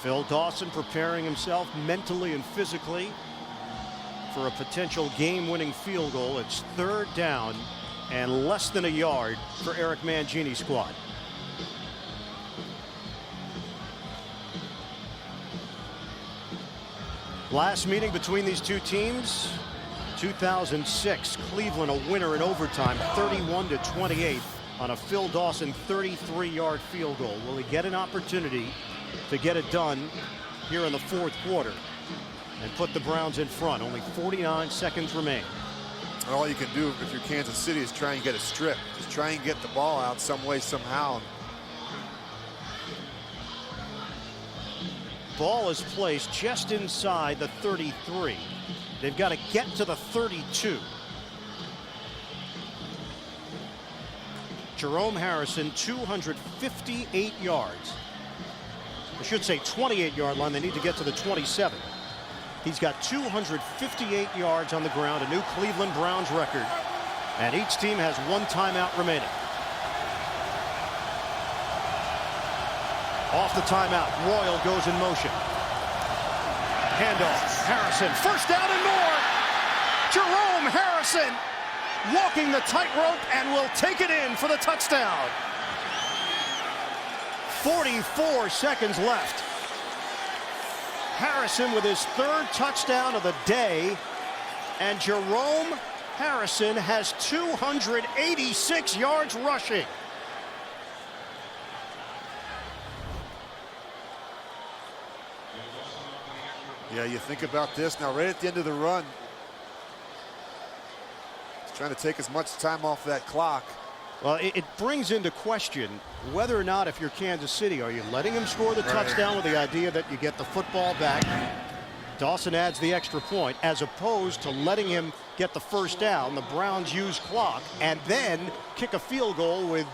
Phil Dawson preparing himself mentally and physically for a potential game-winning field goal. It's 3rd down and less than a yard for Eric Mangini's squad. Last meeting between these two teams, 2006, Cleveland a winner in overtime, 31-28 on a Phil Dawson 33-yard field goal. Will he get an opportunity to get it done here in the 4th quarter and put the Browns in front? Only 49 seconds remain. All you can do if you're Kansas City is try and get a strip. Just try and get the ball out some way, somehow. Ball is placed just inside the 33. They've got to get to the 32. Jerome Harrison, 258 yards. I should say 28-yard line. They need to get to the 27. He's got 258 yards on the ground, a new Cleveland Browns record. And each team has 1 timeout remaining. Off the timeout, Royal goes in motion. Handoff, Harrison, 1st down and more. Jerome Harrison walking the tightrope and will take it in for the touchdown. 44 seconds left. Harrison with his 3rd touchdown of the day, and Jerome Harrison has 286 yards rushing. Yeah, you think about this now, right at the end of the run. He's trying to take as much time off that clock. Well, it brings into question whether or not, if you're Kansas City, are you letting him score the touchdown with the idea that you get the football back? Dawson adds the extra point, as opposed to letting him get the first down. The Browns use clock and then kick a field goal with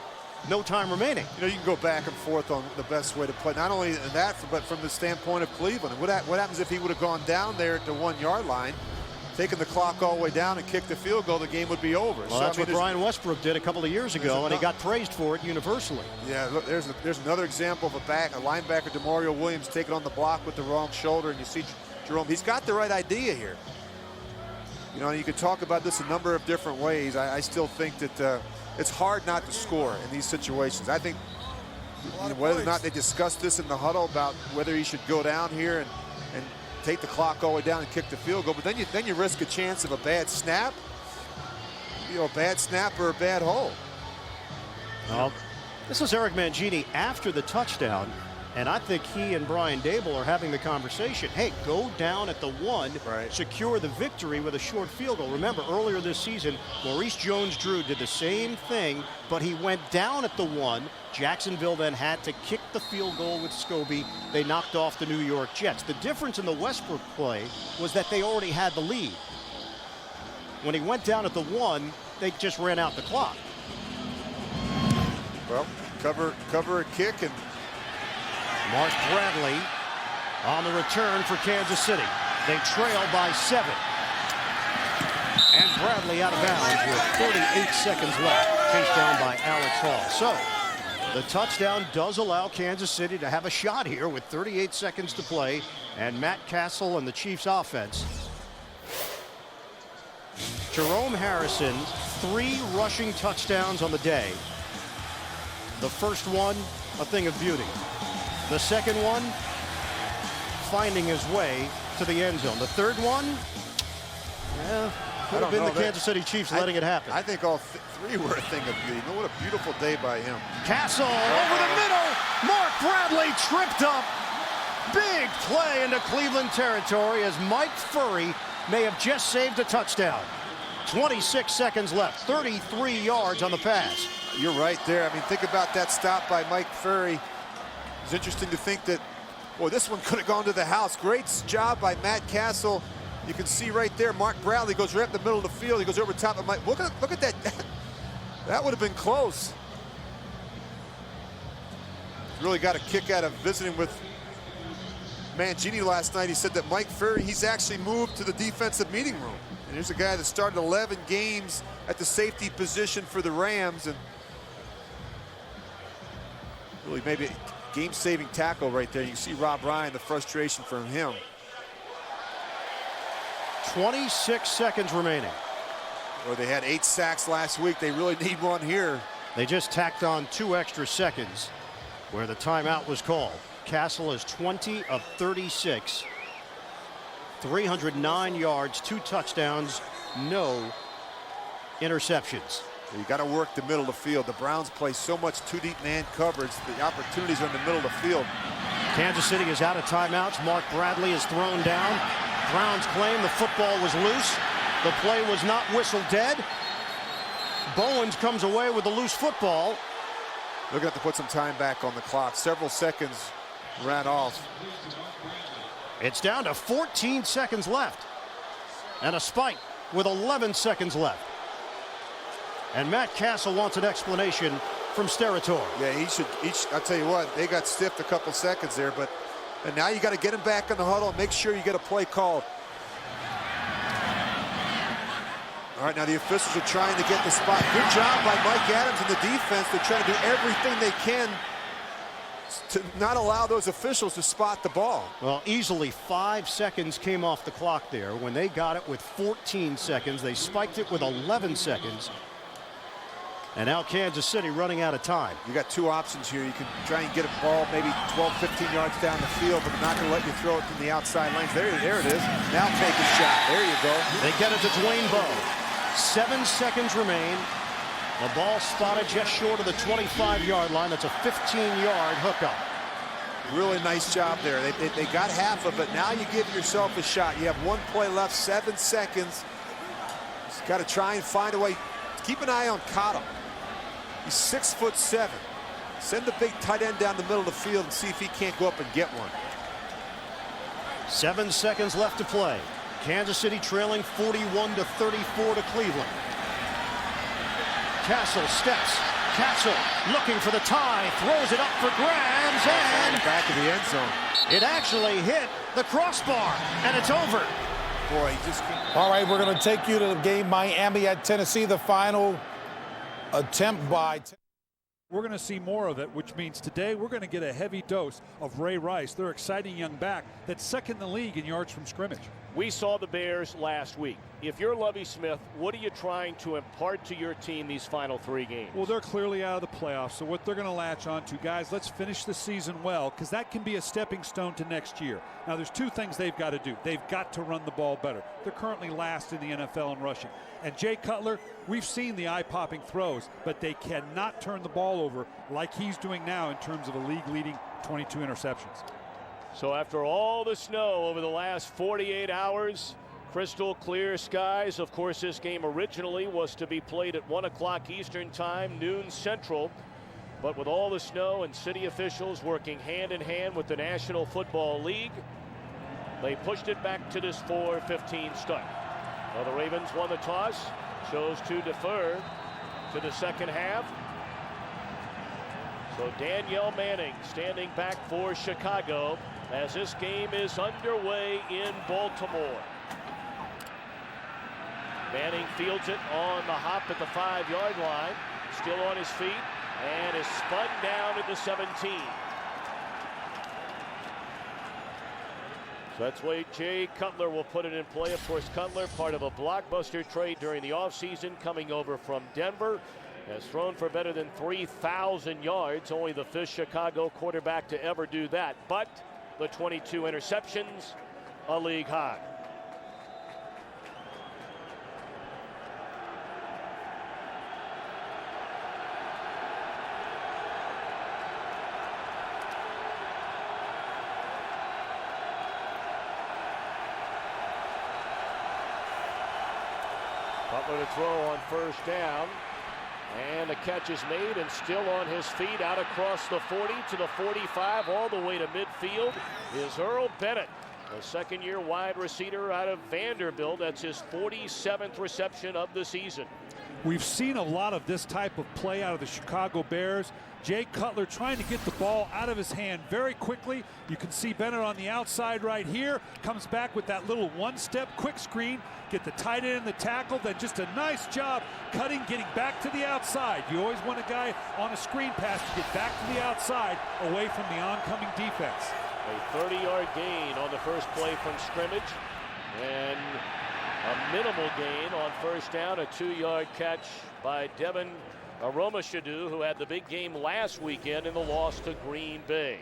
no time remaining. You know, you can go back and forth on the best way to play. Not only that, but from the standpoint of Cleveland. What happens if he would have gone down there at the 1 yard line, taken the clock all the way down and kicked the field goal? The game would be over. Well, that's what Brian Westbrook did a couple of years ago, and he got praised for it universally. Yeah, look, there's another example of a linebacker, DeMario Williams, taking on the block with the wrong shoulder, and you see Jerome. He's got the right idea here. You know, you could talk about this a number of different ways. I still think that it's hard not to score in these situations. I think whether or not they discussed this in the huddle about whether he should go down here and take the clock all the way down and kick the field goal, but then you risk a chance of a bad snap, a bad snap or a bad hold. Well, this is Eric Mangini after the touchdown, and I think he and Brian Dable are having the conversation. Hey, go down at the 1, secure the victory with a short field goal. Remember, earlier this season, Maurice Jones-Drew did the same thing, but he went down at the 1. Jacksonville then had to kick the field goal with Scobie. They knocked off the New York Jets. The difference in the Westbrook play was that they already had the lead. When he went down at the 1, they just ran out the clock. Well, cover a kick, and Mark Bradley on the return for Kansas City. They trail by 7. And Bradley out of bounds with 38 seconds left. Chased down by Alex Hall. So the touchdown does allow Kansas City to have a shot here with 38 seconds to play. And Matt Cassel and the Chiefs offense. Jerome Harrison, 3 rushing touchdowns on the day. The first one, a thing of beauty. The second one, finding his way to the end zone. The third one, could have been the Kansas City Chiefs letting it happen. I think all 3 were a thing of beauty. You know, what a beautiful day by him. Cassel over the middle. Mark Bradley tripped up. Big play into Cleveland territory as Mike Furry may have just saved a touchdown. 26 seconds left, 33 yards on the pass. You're right there. I mean, think about that stop by Mike Furry. It's interesting to think that, boy, this one could have gone to the house. Great job by Matt Cassel. You can see right there, Mark Bradley goes right in the middle of the field. He goes over top of Mike. Look at that. That would have been close. Really got a kick out of visiting with Mangini last night. He said that Mike Furry, he's actually moved to the defensive meeting room. And here's a guy that started 11 games at the safety position for the Rams, and really maybe a game-saving tackle right there. You can see Rob Ryan, the frustration from him. 26 seconds remaining. Well, they had 8 sacks last week. They really need one here. They just tacked on 2 extra seconds where the timeout was called. Cassel is 20 of 36. 309 yards, 2 touchdowns, no interceptions. You got to work the middle of the field. The Browns play so much 2-deep man coverage. The opportunities are in the middle of the field. Kansas City is out of timeouts. Mark Bradley is thrown down. Browns claim the football was loose. The play was not whistled dead. Bowens comes away with the loose football. They're going to have to put some time back on the clock. Several seconds ran off. It's down to 14 seconds left. And a spike with 11 seconds left. And Matt Cassel wants an explanation from Steratore. Yeah, he should. I'll tell you what, they got stiffed a couple seconds there, and now you got to get him back in the huddle and make sure you get a play called. All right, now the officials are trying to get the spot. Good job by Mike Adams and the defense. They're trying to do everything they can to not allow those officials to spot the ball. Well, easily 5 seconds came off the clock there. When they got it with 14 seconds, they spiked it with 11 seconds. And now Kansas City running out of time. You got 2 options here. You can try and get a ball maybe 12, 15 yards down the field, but they're not going to let you throw it from the outside lanes. There it is. Now take a shot. There you go. They get it to Dwayne Bowe. 7 seconds remain. The ball spotted just short of the 25-yard line. That's a 15-yard hookup. Really nice job there. They got half of it. Now you give yourself a shot. You have 1 play left, 7 seconds. Just got to try and find a way. Keep an eye on Cottom. He's 6'7". Send the big tight end down the middle of the field and see if he can't go up and get one. 7 seconds left to play. Kansas City trailing 41-34 to Cleveland. Cassel steps. Cassel looking for the tie, throws it up for grabs, and back of the end zone. It actually hit the crossbar, and it's over. Boy, he just can't. All right, we're going to take you to the game. Miami at Tennessee, the final attempt by. We're going to see more of it, which means today we're going to get a heavy dose of Ray Rice, their exciting young back that's second in the league in yards from scrimmage. We saw the Bears last week. If you're Lovie Smith, what are you trying to impart to your team these final 3 games? Well, they're clearly out of the playoffs, so what they're going to latch on to, guys, let's finish the season well, because that can be a stepping stone to next year. Now, there's 2 things they've got to do. They've got to run the ball better. They're currently last in the NFL in rushing. And Jay Cutler, we've seen the eye-popping throws, but they cannot turn the ball over like he's doing now in terms of a league-leading 22 interceptions. So after all the snow over the last 48 hours, crystal clear skies. Of course, this game originally was to be played at 1 o'clock Eastern time, noon Central. But with all the snow and city officials working hand in hand with the National Football League, they pushed it back to this 4:15 start. Well, the Ravens won the toss, chose to defer to the second half. So Danielle Manning standing back for Chicago as this game is underway in Baltimore. Manning fields it on the hop at the 5-yard line, still on his feet, and is spun down at the 17. So that's why Jay Cutler will put it in play. Of course, Cutler, part of a blockbuster trade during the offseason, coming over from Denver, has thrown for better than 3,000 yards. Only the 5th Chicago quarterback to ever do that. But the 22 interceptions, a league high. Butler to throw on first down. And the catch is made, and still on his feet out across the 40 to the 45 all the way to midfield is Earl Bennett, a second-year wide receiver out of Vanderbilt. That's his 47th reception of the season. We've seen a lot of this type of play out of the Chicago Bears. Jay Cutler trying to get the ball out of his hand very quickly. You can see Bennett on the outside right here. Comes back with that little one-step quick screen. Get the tight end and the tackle. Then just a nice job cutting, getting back to the outside. You always want a guy on a screen pass to get back to the outside away from the oncoming defense. A 30-yard gain on the first play from scrimmage. And a minimal gain on first down. A 2-yard catch by Devin Aromashadu, who had the big game last weekend in the loss to Green Bay.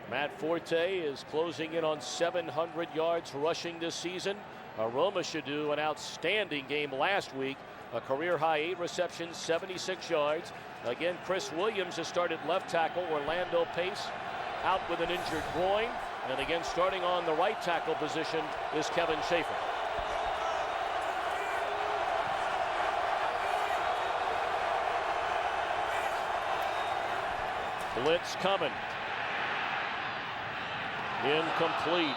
Matt Forte is closing in on 700 yards rushing this season. Aromashadu, an outstanding game last week. A career high 8 receptions, 76 yards. Again, Chris Williams has started left tackle. Orlando Pace out with an injured groin. And again, starting on the right tackle position is Kevin Schaefer. Blitz coming. Incomplete,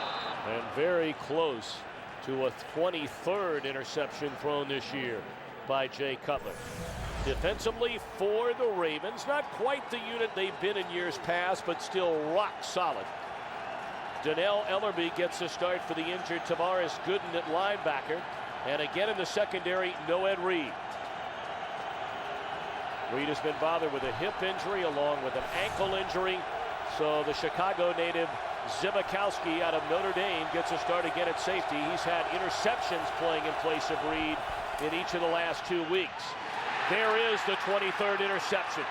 and very close to a 23rd interception thrown this year by Jay Cutler. Defensively for the Ravens, not quite the unit they've been in years past, but still rock solid. Donnell Ellerbe gets a start for the injured Tavares Gooden at linebacker, and again in the secondary, Noed Reed. Reed has been bothered with a hip injury along with an ankle injury. So the Chicago native Zimikowski out of Notre Dame gets a start again at safety. He's had interceptions playing in place of Reed in each of the last 2 weeks. There is the 23rd interception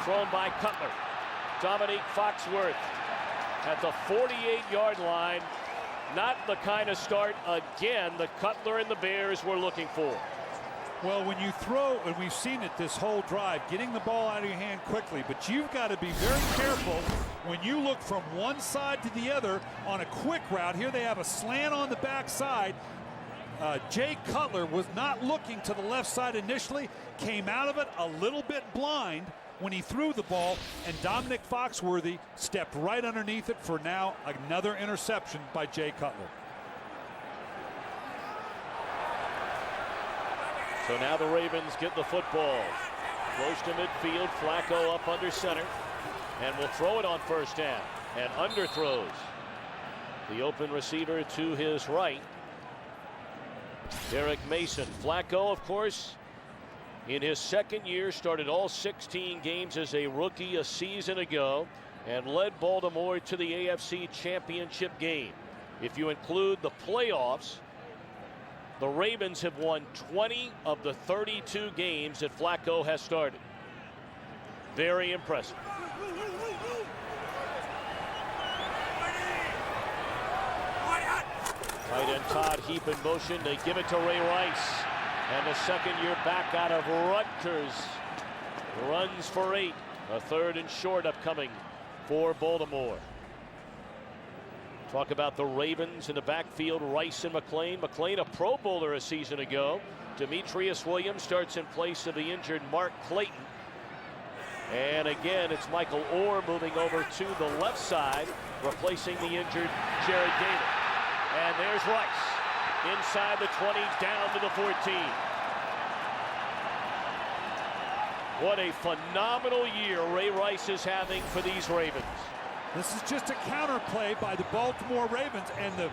thrown by Cutler. Dominique Foxworth at the 48-yard line. Not the kind of start, again, the Cutler and the Bears were looking for. Well, when you throw, and we've seen it this whole drive, getting the ball out of your hand quickly, but you've got to be very careful when you look from one side to the other on a quick route. Here they have a slant on the backside. Jay Cutler was not looking to the left side initially, came out of it a little bit blind when he threw the ball, and Dominic Foxworthy stepped right underneath it for now another interception by Jay Cutler. So now the Ravens get the football. Close to midfield. Flacco up under center. And will throw it on first down. And underthrows the open receiver to his right. Derek Mason. Flacco, of course, in his second year, started all 16 games as a rookie a season ago and led Baltimore to the AFC Championship game. If you include the playoffs, the Ravens have won 20 of the 32 games that Flacco has started. Very impressive. Tight end Todd Heap in motion. They give it to Ray Rice. And the second-year back out of Rutgers runs for 8. A third and short upcoming for Baltimore. Talk about the Ravens in the backfield. Rice and McClain. McClain, a Pro Bowler a season ago. Demetrius Williams starts in place of the injured Mark Clayton. And again, it's Michael Orr moving over to the left side, replacing the injured Jared Gaynor. And there's Rice. Inside the 20, down to the 14. What a phenomenal year Ray Rice is having for these Ravens. This is just a counter play by the Baltimore Ravens, and the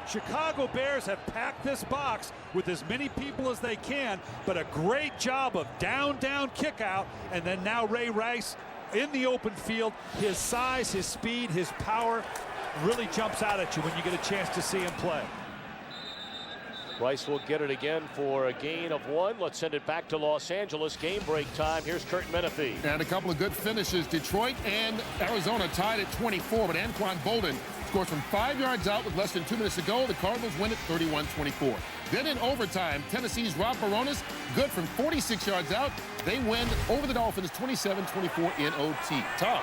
Chicago Bears have packed this box with as many people as they can, but a great job of down kick out, and then now Ray Rice in the open field. His size, his speed, his power really jumps out at you when you get a chance to see him play. Rice will get it again for a gain of 1. Let's send it back to Los Angeles. Game break time. Here's Kurt Menefee. And a couple of good finishes. Detroit and Arizona tied at 24, but Anquan Bolden scores from 5 yards out with less than 2 minutes to go. The Cardinals win at 31-24. Then in overtime, Tennessee's Rob Barones, good from 46 yards out. They win over the Dolphins 27-24 in OT. Tom.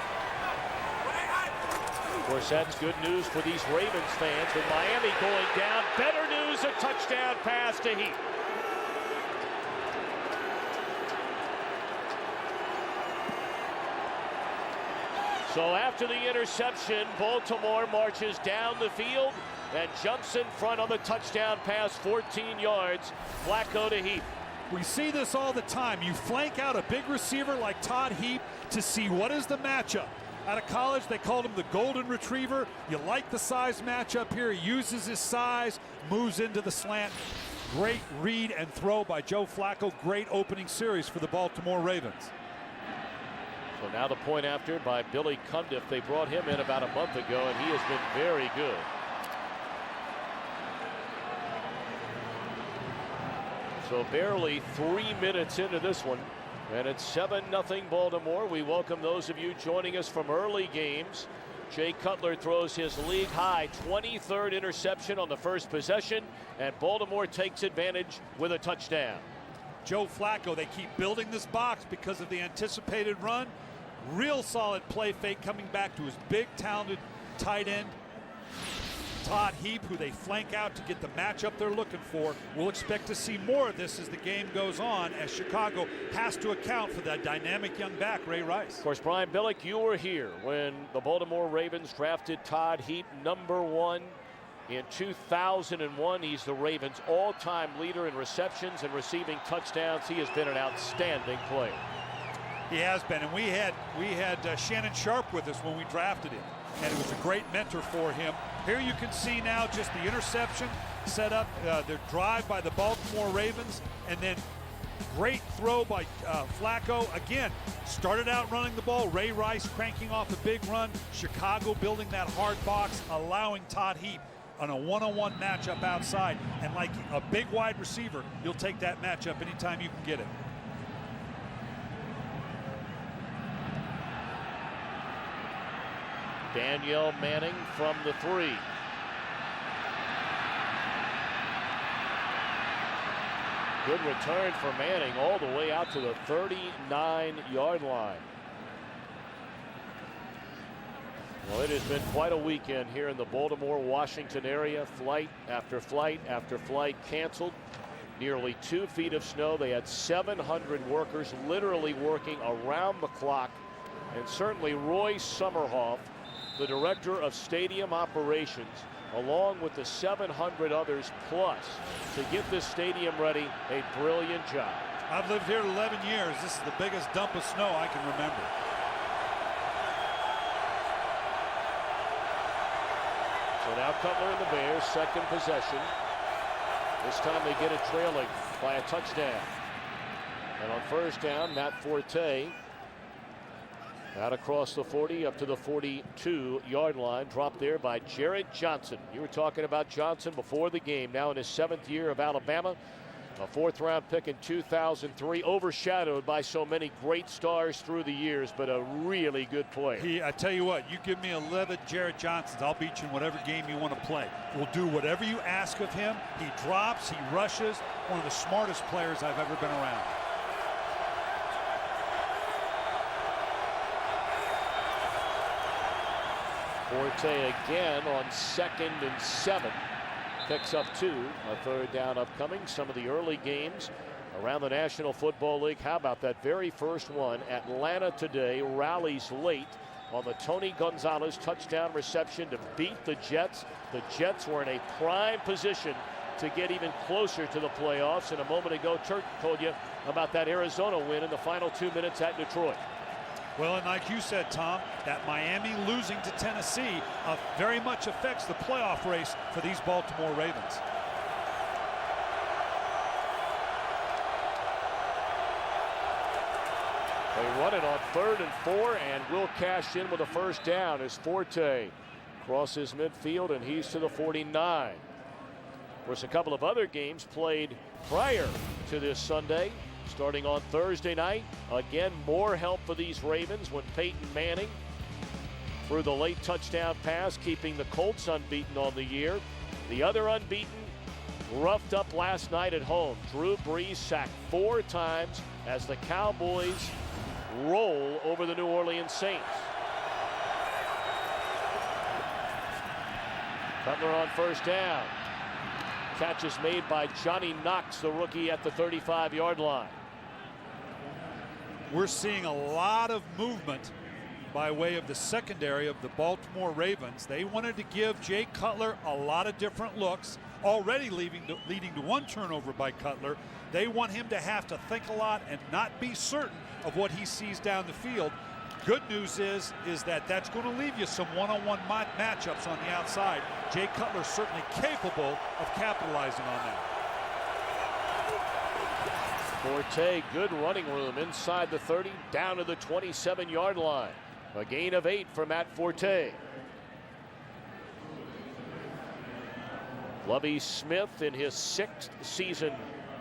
Of course, that's good news for these Ravens fans with Miami going down. Better news, a touchdown pass to Heap. So after the interception, Baltimore marches down the field and jumps in front on the touchdown pass, 14 yards. Flacco to Heap. We see this all the time. You flank out a big receiver like Todd Heap to see what is the matchup. Out of college, they called him the golden retriever. You like the size matchup here. He uses his size, moves into the slant. Great read and throw by Joe Flacco. Great opening series for the Baltimore Ravens. So now the point after by Billy Cundiff. They brought him in about a month ago, and he has been very good. So barely 3 minutes into this one. And it's 7-0 Baltimore. We welcome those of you joining us from early games. Jay Cutler throws his league-high 23rd interception on the first possession, and Baltimore takes advantage with a touchdown. Joe Flacco, they keep building this box because of the anticipated run. Real solid play fake coming back to his big, talented tight end, Todd Heap, who they flank out to get the matchup they're looking for. We'll expect to see more of this as the game goes on, as Chicago has to account for that dynamic young back, Ray Rice. Of course, Brian Billick, you were here when the Baltimore Ravens drafted Todd Heap #1 in 2001. He's the Ravens' all-time leader in receptions and receiving touchdowns. He has been an outstanding player. He has been, and we had Shannon Sharp with us when we drafted him, and it was a great mentor for him. Here you can see now just the interception set up, their drive by the Baltimore Ravens, and then great throw by Flacco. Again, started out running the ball. Ray Rice cranking off a big run. Chicago building that hard box, allowing Todd Heap on a one-on-one matchup outside. And like a big wide receiver, you'll take that matchup anytime you can get it. Danielle Manning from the 3. Good return for Manning all the way out to the 39-yard line. Well, it has been quite a weekend here in the Baltimore-Washington area. Flight after flight after flight canceled. Nearly 2 feet of snow. They had 700 workers literally working around the clock. And certainly Roy Summerhoff, the director of stadium operations, along with the 700 others plus, to get this stadium ready. A brilliant job. I've lived here 11 years. This is the biggest dump of snow I can remember. So now Cutler and the Bears, second possession. This time they get it trailing by a touchdown. And on first down, Matt Forte out across the 40 up to the 42-yard line. Dropped there by Jared Johnson. You were talking about Johnson before the game. Now in his 7th year of Alabama. A 4th-round pick in 2003, overshadowed by so many great stars through the years, but a really good player. I tell you what, you give me 11 Jared Johnsons, I'll beat you in whatever game you want to play. We'll do whatever you ask of him. He drops, he rushes. One of the smartest players I've ever been around. Forte again on 2nd and 7. Picks up 2. A 3rd down upcoming. Some of the early games around the National Football League. How about that very first one? Atlanta today rallies late on the Tony Gonzalez touchdown reception to beat the Jets. The Jets were in a prime position to get even closer to the playoffs. And a moment ago, Turk told you about that Arizona win in the final 2 minutes at Detroit. Well, and like you said, Tom, that Miami losing to Tennessee very much affects the playoff race for these Baltimore Ravens. They run it on 3rd and 4 and will cash in with a first down as Forte crosses midfield and he's to the 49. Of course, a couple of other games played prior to this Sunday. Starting on Thursday night, again, more help for these Ravens when Peyton Manning threw the late touchdown pass, keeping the Colts unbeaten on the year. The other unbeaten roughed up last night at home. Drew Brees sacked 4 times as the Cowboys roll over the New Orleans Saints. Cutler on first down. Catch is made by Johnny Knox, the rookie, at the 35-yard line. We're seeing a lot of movement by way of the secondary of the Baltimore Ravens. They wanted to give Jay Cutler a lot of different looks, already leading to 1 turnover by Cutler. They want him to have to think a lot and not be certain of what he sees down the field. Good news is that that's going to leave you some one-on-one matchups on the outside. Jay Cutler's certainly capable of capitalizing on that. Forte, good running room inside the 30, down to the 27-yard line. A gain of 8 for Matt Forte. Lovie Smith in his 6th season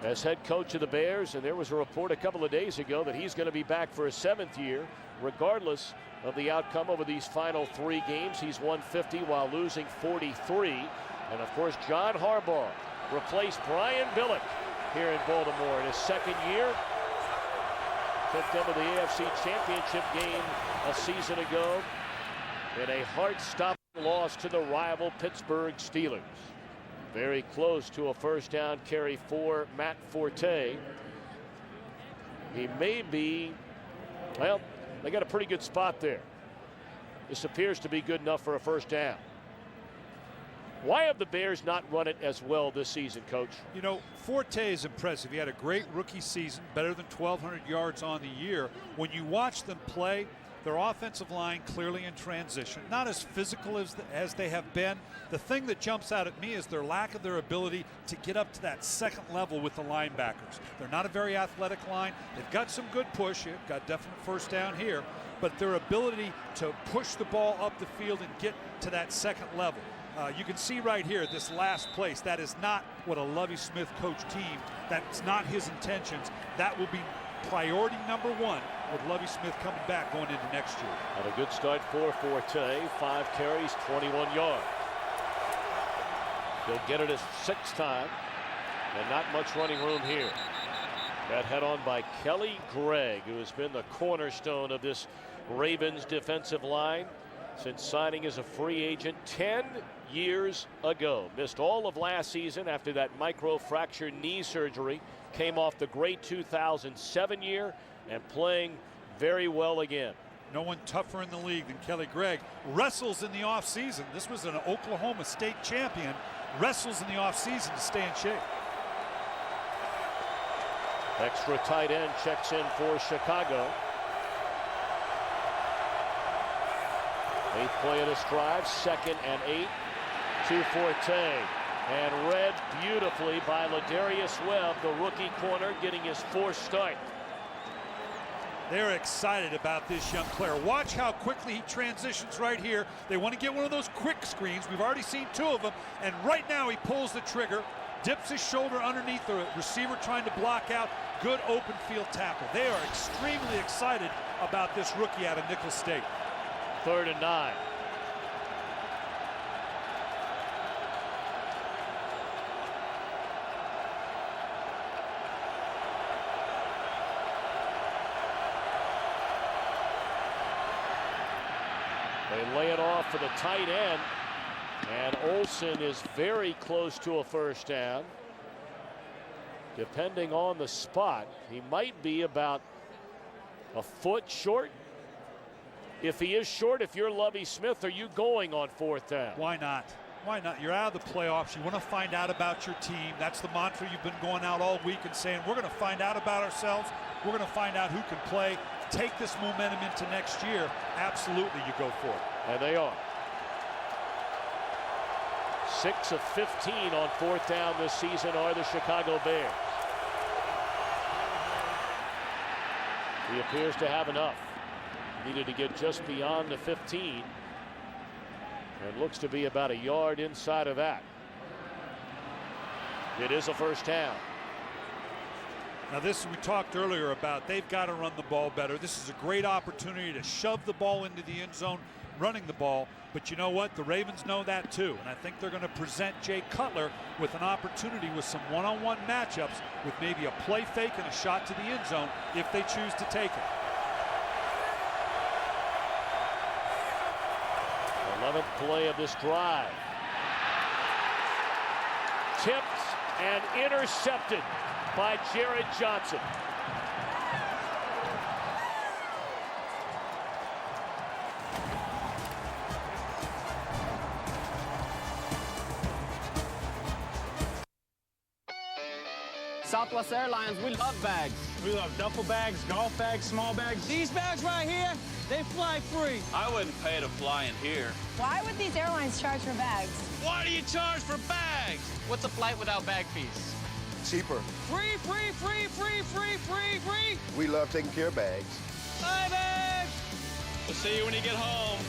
as head coach of the Bears, and there was a report a couple of days ago that he's going to be back for a 7th year. Regardless of the outcome over these final 3 games, he's won 50 while losing 43. And of course, John Harbaugh replaced Brian Billick here in Baltimore in his 2nd year. Took them to the AFC Championship game a season ago in a heart-stopping loss to the rival Pittsburgh Steelers. Very close to a first down carry for Matt Forte. He may be, well, they got a pretty good spot there. This appears to be good enough for a first down. Why have the Bears not run it as well this season, Coach? You know, Forte is impressive. He had a great rookie season, better than 1,200 yards on the year. When you watch them play, their offensive line clearly in transition, not as physical as they have been. The thing that jumps out at me is their lack of their ability to get up to that second level with the linebackers. They're not a very athletic line. They've got some good push. They've got definite first down here, but their ability to push the ball up the field and get to that second level. You can see right here, this last place, that is not what a Lovie Smith coach team, that's not his intentions. That will be priority number 1 with Lovie Smith coming back going into next year. And a good start for Forte, 5 carries, 21 yards. He'll get it his 6th time, and not much running room here. That head on by Kelly Gregg, who has been the cornerstone of this Ravens defensive line since signing as a free agent 10 years ago. Missed all of last season after that microfracture knee surgery. Came off the great 2007 year and playing very well again. No one tougher in the league than Kelly Gregg. Wrestles in the offseason. This was an Oklahoma State champion. Wrestles in the offseason to stay in shape. Extra tight end checks in for Chicago. 8th play of this drive, 2nd and 8 to Forte. And read beautifully by Ladarius Webb, the rookie corner, getting his 4th start. They're excited about this young player. Watch how quickly he transitions right here. They want to get one of those quick screens. We've already seen 2 of them. And right now he pulls the trigger, dips his shoulder underneath the receiver trying to block out. Good open field tackle. They are extremely excited about this rookie out of Nicholls State. 3rd and 9. They lay it off for the tight end, and Olsen is very close to a 1st down. Depending on the spot, he might be about a foot short. If he is short, if you're Lovie Smith, are you going on 4th down? Why not? Why not? You're out of the playoffs. You want to find out about your team. That's the mantra you've been going out all week and saying, we're going to find out about ourselves. We're going to find out who can play. Take this momentum into next year. Absolutely, you go for it. And they are. 6 of 15 on 4th down this season are the Chicago Bears. He appears to have enough. Needed to get just beyond the 15. And looks to be about a yard inside of that. It is a 1st down. Now this we talked earlier about. They've got to run the ball better. This is a great opportunity to shove the ball into the end zone, running the ball. But you know what? The Ravens know that too. And I think they're going to present Jay Cutler with an opportunity with some one-on-one matchups with maybe a play fake and a shot to the end zone if they choose to take it. 11th play of this drive. Tipped and intercepted by Jared Johnson. Southwest Airlines, we love bags. We love duffel bags, golf bags, small bags. These bags right here, they fly free. I wouldn't pay to fly in here. Why would these airlines charge for bags? Why do you charge for bags? What's a flight without bag fees? Cheaper. Free, free, free, free, free, free, free. We love taking care of bags. Bye, bags. We'll see you when you get home.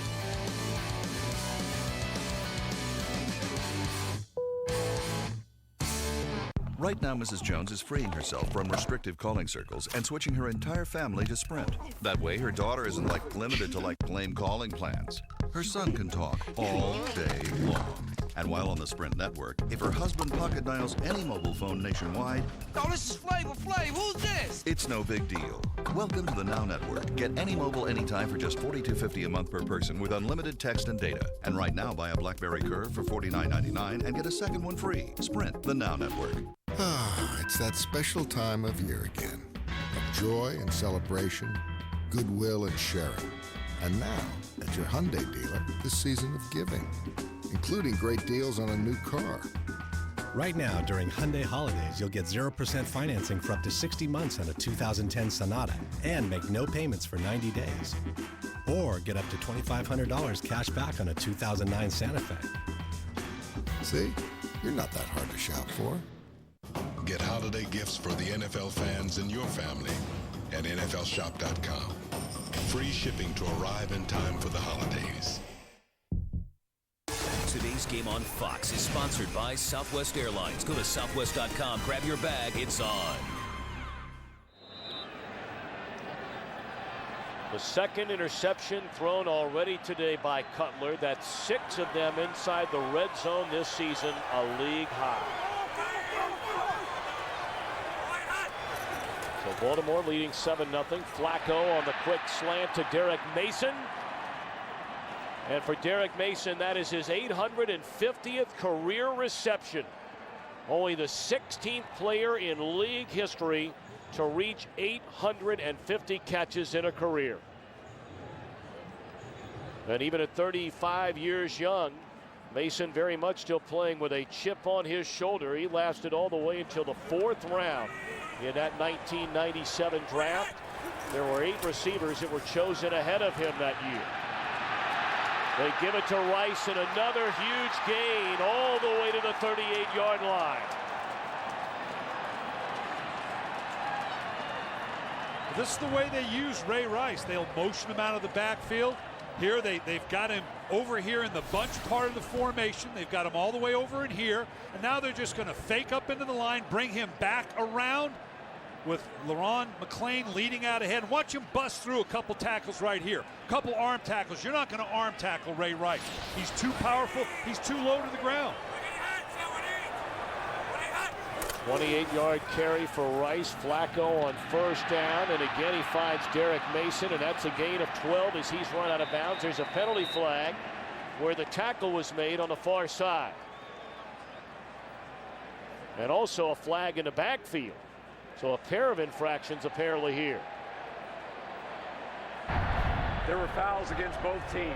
Right now, Mrs. Jones is freeing herself from restrictive calling circles and switching her entire family to Sprint. That way, her daughter isn't limited to lame calling plans. Her son can talk all day long. And while on the Sprint network, if her husband pocket dials any mobile phone nationwide... Oh, this is Flavor Flav. Who's this? It's no big deal. Welcome to the Now Network. Get any mobile anytime for just $42.50 a month per person with unlimited text and data. And right now, buy a BlackBerry Curve for $49.99 and get a second one free. Sprint, the Now Network. It's that special time of year again. Of joy and celebration, goodwill and sharing. And now, at your Hyundai dealer, the season of giving, including great deals on a new car. Right now, during Hyundai Holidays, you'll get 0% financing for up to 60 months on a 2010 Sonata and make no payments for 90 days. Or get up to $2,500 cash back on a 2009 Santa Fe. See? You're not that hard to shop for. Get holiday gifts for the NFL fans in your family at NFLshop.com. Free shipping to arrive in time for the holidays. Today's game on Fox is sponsored by Southwest Airlines. Go to Southwest.com, grab your bag, it's on. The second interception thrown already today by Cutler. That's 6 of them inside the red zone this season, a league high. So Baltimore leading 7-0. Flacco on the quick slant to Derek Mason. And for Derek Mason, that is his 850th career reception. Only the 16th player in league history to reach 850 catches in a career. And even at 35 years young, Mason very much still playing with a chip on his shoulder. He lasted all the way until the 4th round in that 1997 draft. There were 8 receivers that were chosen ahead of him that year. They give it to Rice, and another huge gain all the way to the 38-yard line. This is the way they use Ray Rice. They'll motion him out of the backfield. Here they've got him over here in the bunch part of the formation. They've got him all the way over in here. And now they're just going to fake up into the line, bring him back around with LaRon McClain leading out ahead. Watch him bust through a couple tackles right here. A couple arm tackles. You're not going to arm tackle Ray Rice. He's too powerful. He's too low to the ground. 28-yard carry for Rice. Flacco on 1st down, and again he finds Derek Mason, and that's a gain of 12 as he's run out of bounds. There's a penalty flag where the tackle was made on the far side. And also a flag in the backfield. So a pair of infractions apparently here. There were fouls against both teams.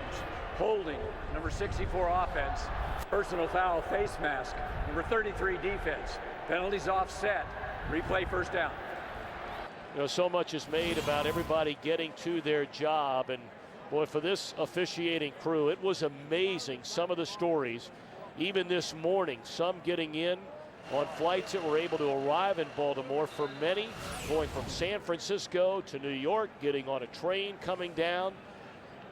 Holding, number 64 offense. Personal foul, face mask, number 33 defense. Penalties offset. Replay 1st down. You know, so much is made about everybody getting to their job, and boy, for this officiating crew, it was amazing. Some of the stories, even this morning, some getting in on flights that were able to arrive in Baltimore. For many, going from San Francisco to New York, getting on a train coming down,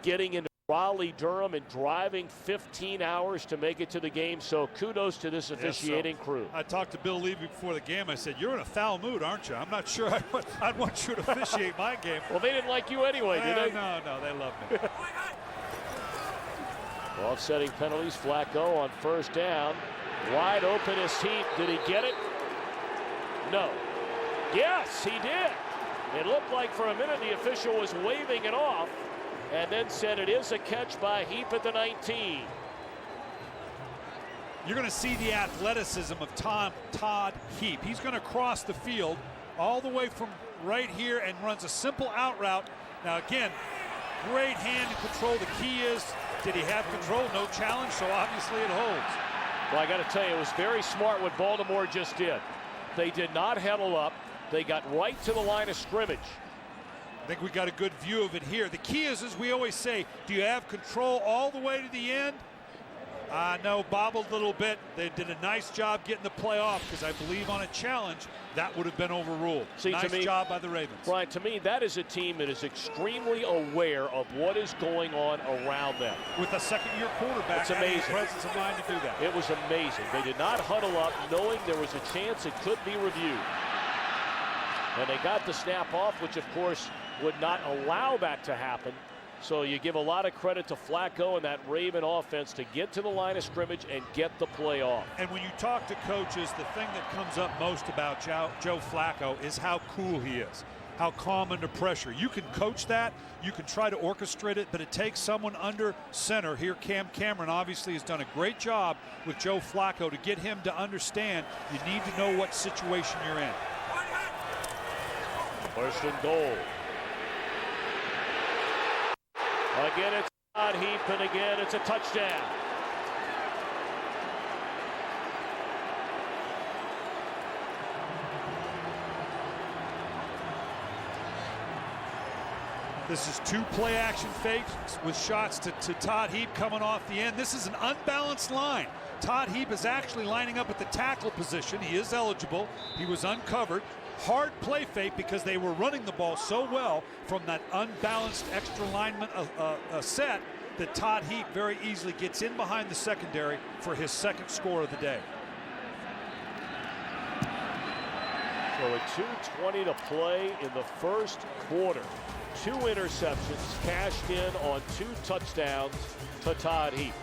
getting into Raleigh, Durham, and driving 15 hours to make it to the game. So kudos to this officiating crew. I talked to Bill Levy before the game. I said, "You're in a foul mood, aren't you? I'm not sure I'd want you to officiate my game." Well, they didn't like you anyway, did they? No, they love me. Offsetting penalties. Flacco on 1st down. Wide open is Heap. Did he get it? No. Yes, he did. It looked like for a minute the official was waving it off, and then said it is a catch by Heap at the 19. You're going to see the athleticism of Todd Heap. He's going to cross the field all the way from right here and runs a simple out route. Now again, great hand and control. The key is, did he have control? No challenge, so obviously it holds. Well, I got to tell you, it was very smart what Baltimore just did. They did not huddle up. They got right to the line of scrimmage. I think we got a good view of it here. The key is, as we always say, do you have control all the way to the end? No, bobbled a little bit. They did a nice job getting the play off, because I believe on a challenge, that would have been overruled. See, nice job by the Ravens. Brian, to me, that is a team that is extremely aware of what is going on around them. With a second-year quarterback, it's amazing. Presence of mind to do that. It was amazing. They did not huddle up, knowing there was a chance it could be reviewed. And they got the snap off, which, of course, would not allow that to happen. So you give a lot of credit to Flacco and that Raven offense to get to the line of scrimmage and get the play off. And when you talk to coaches, the thing that comes up most about Joe Flacco is how cool he is, how calm under pressure. You can coach that, you can try to orchestrate it, but it takes someone under center. Here, Cam Cameron obviously has done a great job with Joe Flacco to get him to understand you need to know what situation you're in. 1st and goal. Again, it's Todd Heap, and again, it's a touchdown. This is 2 play-action fakes with shots to Todd Heap coming off the end. This is an unbalanced line. Todd Heap is actually lining up at the tackle position. He is eligible. He was uncovered. Hard play fake because they were running the ball so well from that unbalanced extra lineman set that Todd Heap very easily gets in behind the secondary for his 2nd score of the day. So with 2:20 to play in the 1st quarter, 2 interceptions cashed in on 2 touchdowns to Todd Heap.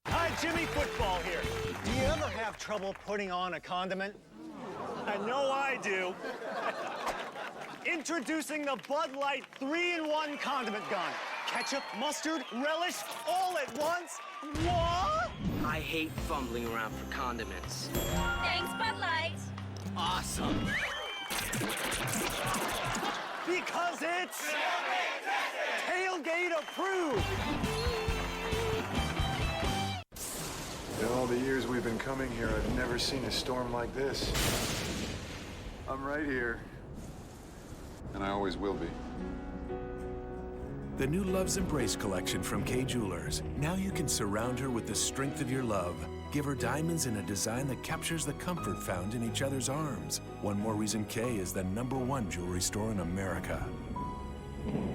Hi, Jimmy Football here. Do you ever have trouble putting on a condiment? I know I do. Introducing the Bud Light 3-in-1 condiment gun. Ketchup, mustard, relish, all at once. What? I hate fumbling around for condiments. Thanks, Bud Light. Awesome. Because it's tailgate approved. In all the years we've been coming here, I've never seen a storm like this. I'm right here. And I always will be. The new Love's Embrace collection from Kay Jewelers. Now you can surround her with the strength of your love. Give her diamonds in a design that captures the comfort found in each other's arms. One more reason Kay is the #1 jewelry store in America.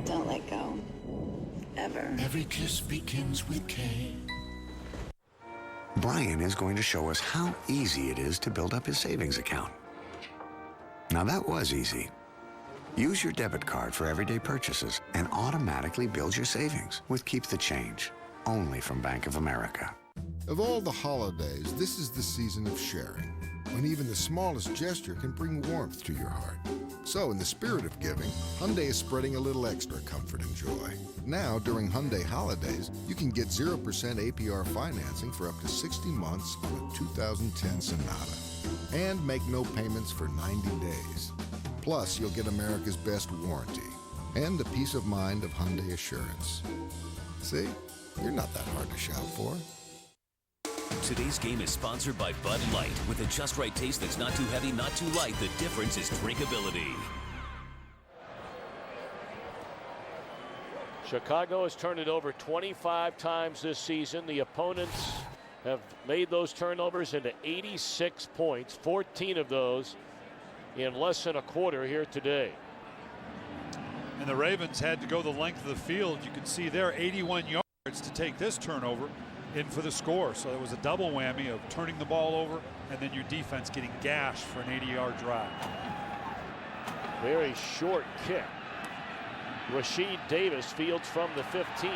Don't let go. Ever. Every kiss begins with Kay. Brian is going to show us how easy it is to build up his savings account. Now that was easy. Use your debit card for everyday purchases and automatically build your savings with Keep the Change, only from Bank of America. Of all the holidays, this is the season of sharing, when even the smallest gesture can bring warmth to your heart. So, in the spirit of giving, Hyundai is spreading a little extra comfort and joy. Now, during Hyundai holidays, you can get 0% APR financing for up to 60 months on a 2010 Sonata. And make no payments for 90 days. Plus, you'll get America's best warranty and the peace of mind of Hyundai Assurance. See? You're not that hard to shop for. Today's game is sponsored by Bud Light. With a just right taste that's not too heavy, not too light, the difference is drinkability. Chicago has turned it over 25 times this season. The opponents have made those turnovers into 86 points, 14 of those in less than a quarter here today. And the Ravens had to go the length of the field. You can see there 81 yards to take this turnover in for the score. So it was a double whammy of turning the ball over and then your defense getting gashed for an 80-yard drive. Very short kick. Rasheed Davis fields from the 15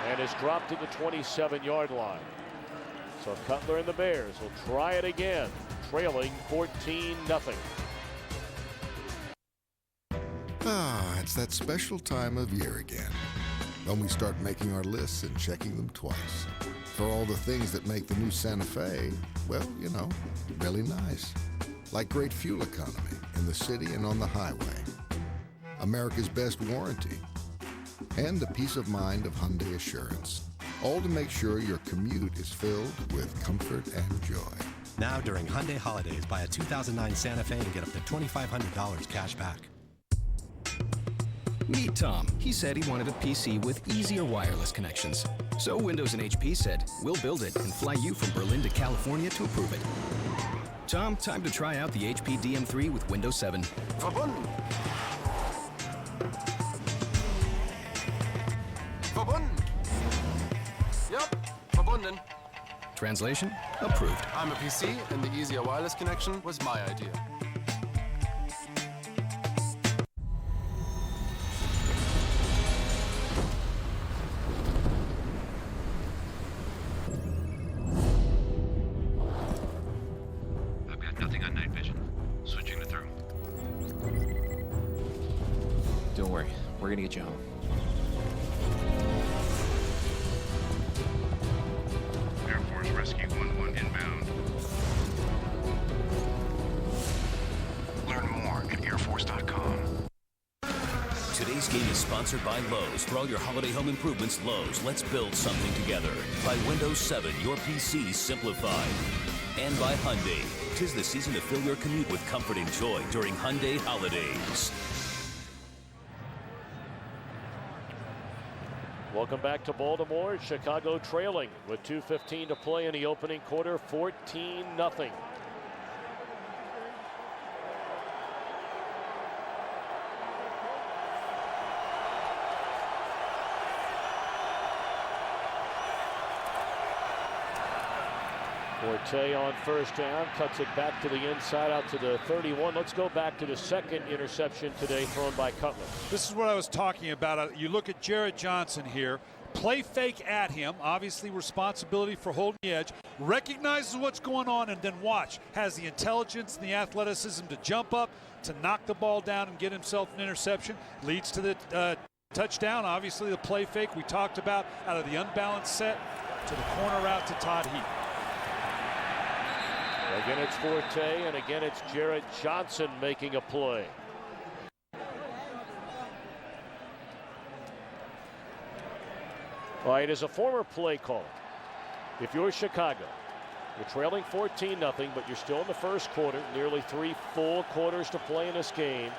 and is dropped to the 27-yard line. So Cutler and the Bears will try it again, trailing 14-0. Ah, it's that special time of year again. When we start making our lists and checking them twice. For all the things that make the new Santa Fe, well, you know, really nice. Like great fuel economy in the city and on the highway. America's best warranty. And the peace of mind of Hyundai Assurance. All to make sure your commute is filled with comfort and joy. Now during Hyundai Holidays, buy a 2009 Santa Fe and get up to $2,500 cash back. Meet Tom. He said he wanted a PC with easier wireless connections. So Windows and HP said, we'll build it and fly you from Berlin to California to approve it. Tom, time to try out the HP DM3 with Windows 7. Verbunden. Verbunden. Yep, verbunden. Translation? Approved. I'm a PC, and the easier wireless connection was my idea. I've got nothing on night vision. Switching to through. Don't worry, we're gonna get you home. Air Force Rescue 11 inbound. Learn more at airforce.com. Today's game is sponsored by Lowe's. For all your holiday home improvements, Lowe's. Let's build something together. By Windows 7, your PC simplified. And by Hyundai. 'Tis the season to fill your commute with comfort and joy during Hyundai holidays. Welcome back to Baltimore. Chicago trailing with 2:15 to play in the opening quarter, 14-0. Forte on first down, cuts it back to the inside out to the 31. Let's go back to the second interception today thrown by Cutler. This is what I was talking about. You look at Jared Johnson here, play fake at him, obviously responsibility for holding the edge, recognizes what's going on, and then watch, has the intelligence and the athleticism to jump up, to knock the ball down and get himself an interception, leads to the touchdown. Obviously the play fake we talked about out of the unbalanced set to the corner route to Todd Heap. Again, it's Forte, and again, it's Jared Johnson making a play. All right, as a former play caller, if you're Chicago, you're trailing 14-0, but you're still in the first quarter, nearly 3 full quarters to play in this game.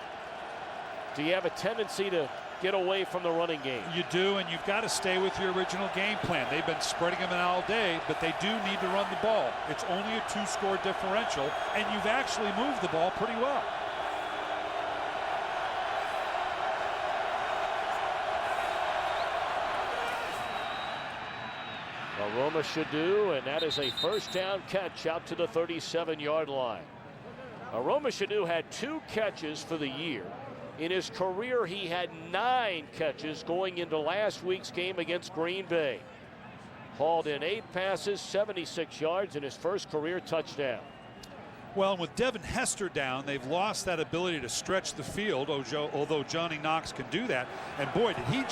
Do you have a tendency to get away from the running game? You do, and you've got to stay with your original game plan. They've been spreading them out all day, but they do need to run the ball. It's only a 2-score differential, and you've actually moved the ball pretty well. Roma should do, and that is a first down catch out to the 37-yard line. Roma Shadu had 2 catches for the year. In his career, he had 9 catches going into last week's game against Green Bay. Hauled in 8 passes, 76 yards, in his first career touchdown. Well, with Devin Hester down, they've lost that ability to stretch the field, although Johnny Knox can do that. And boy, did he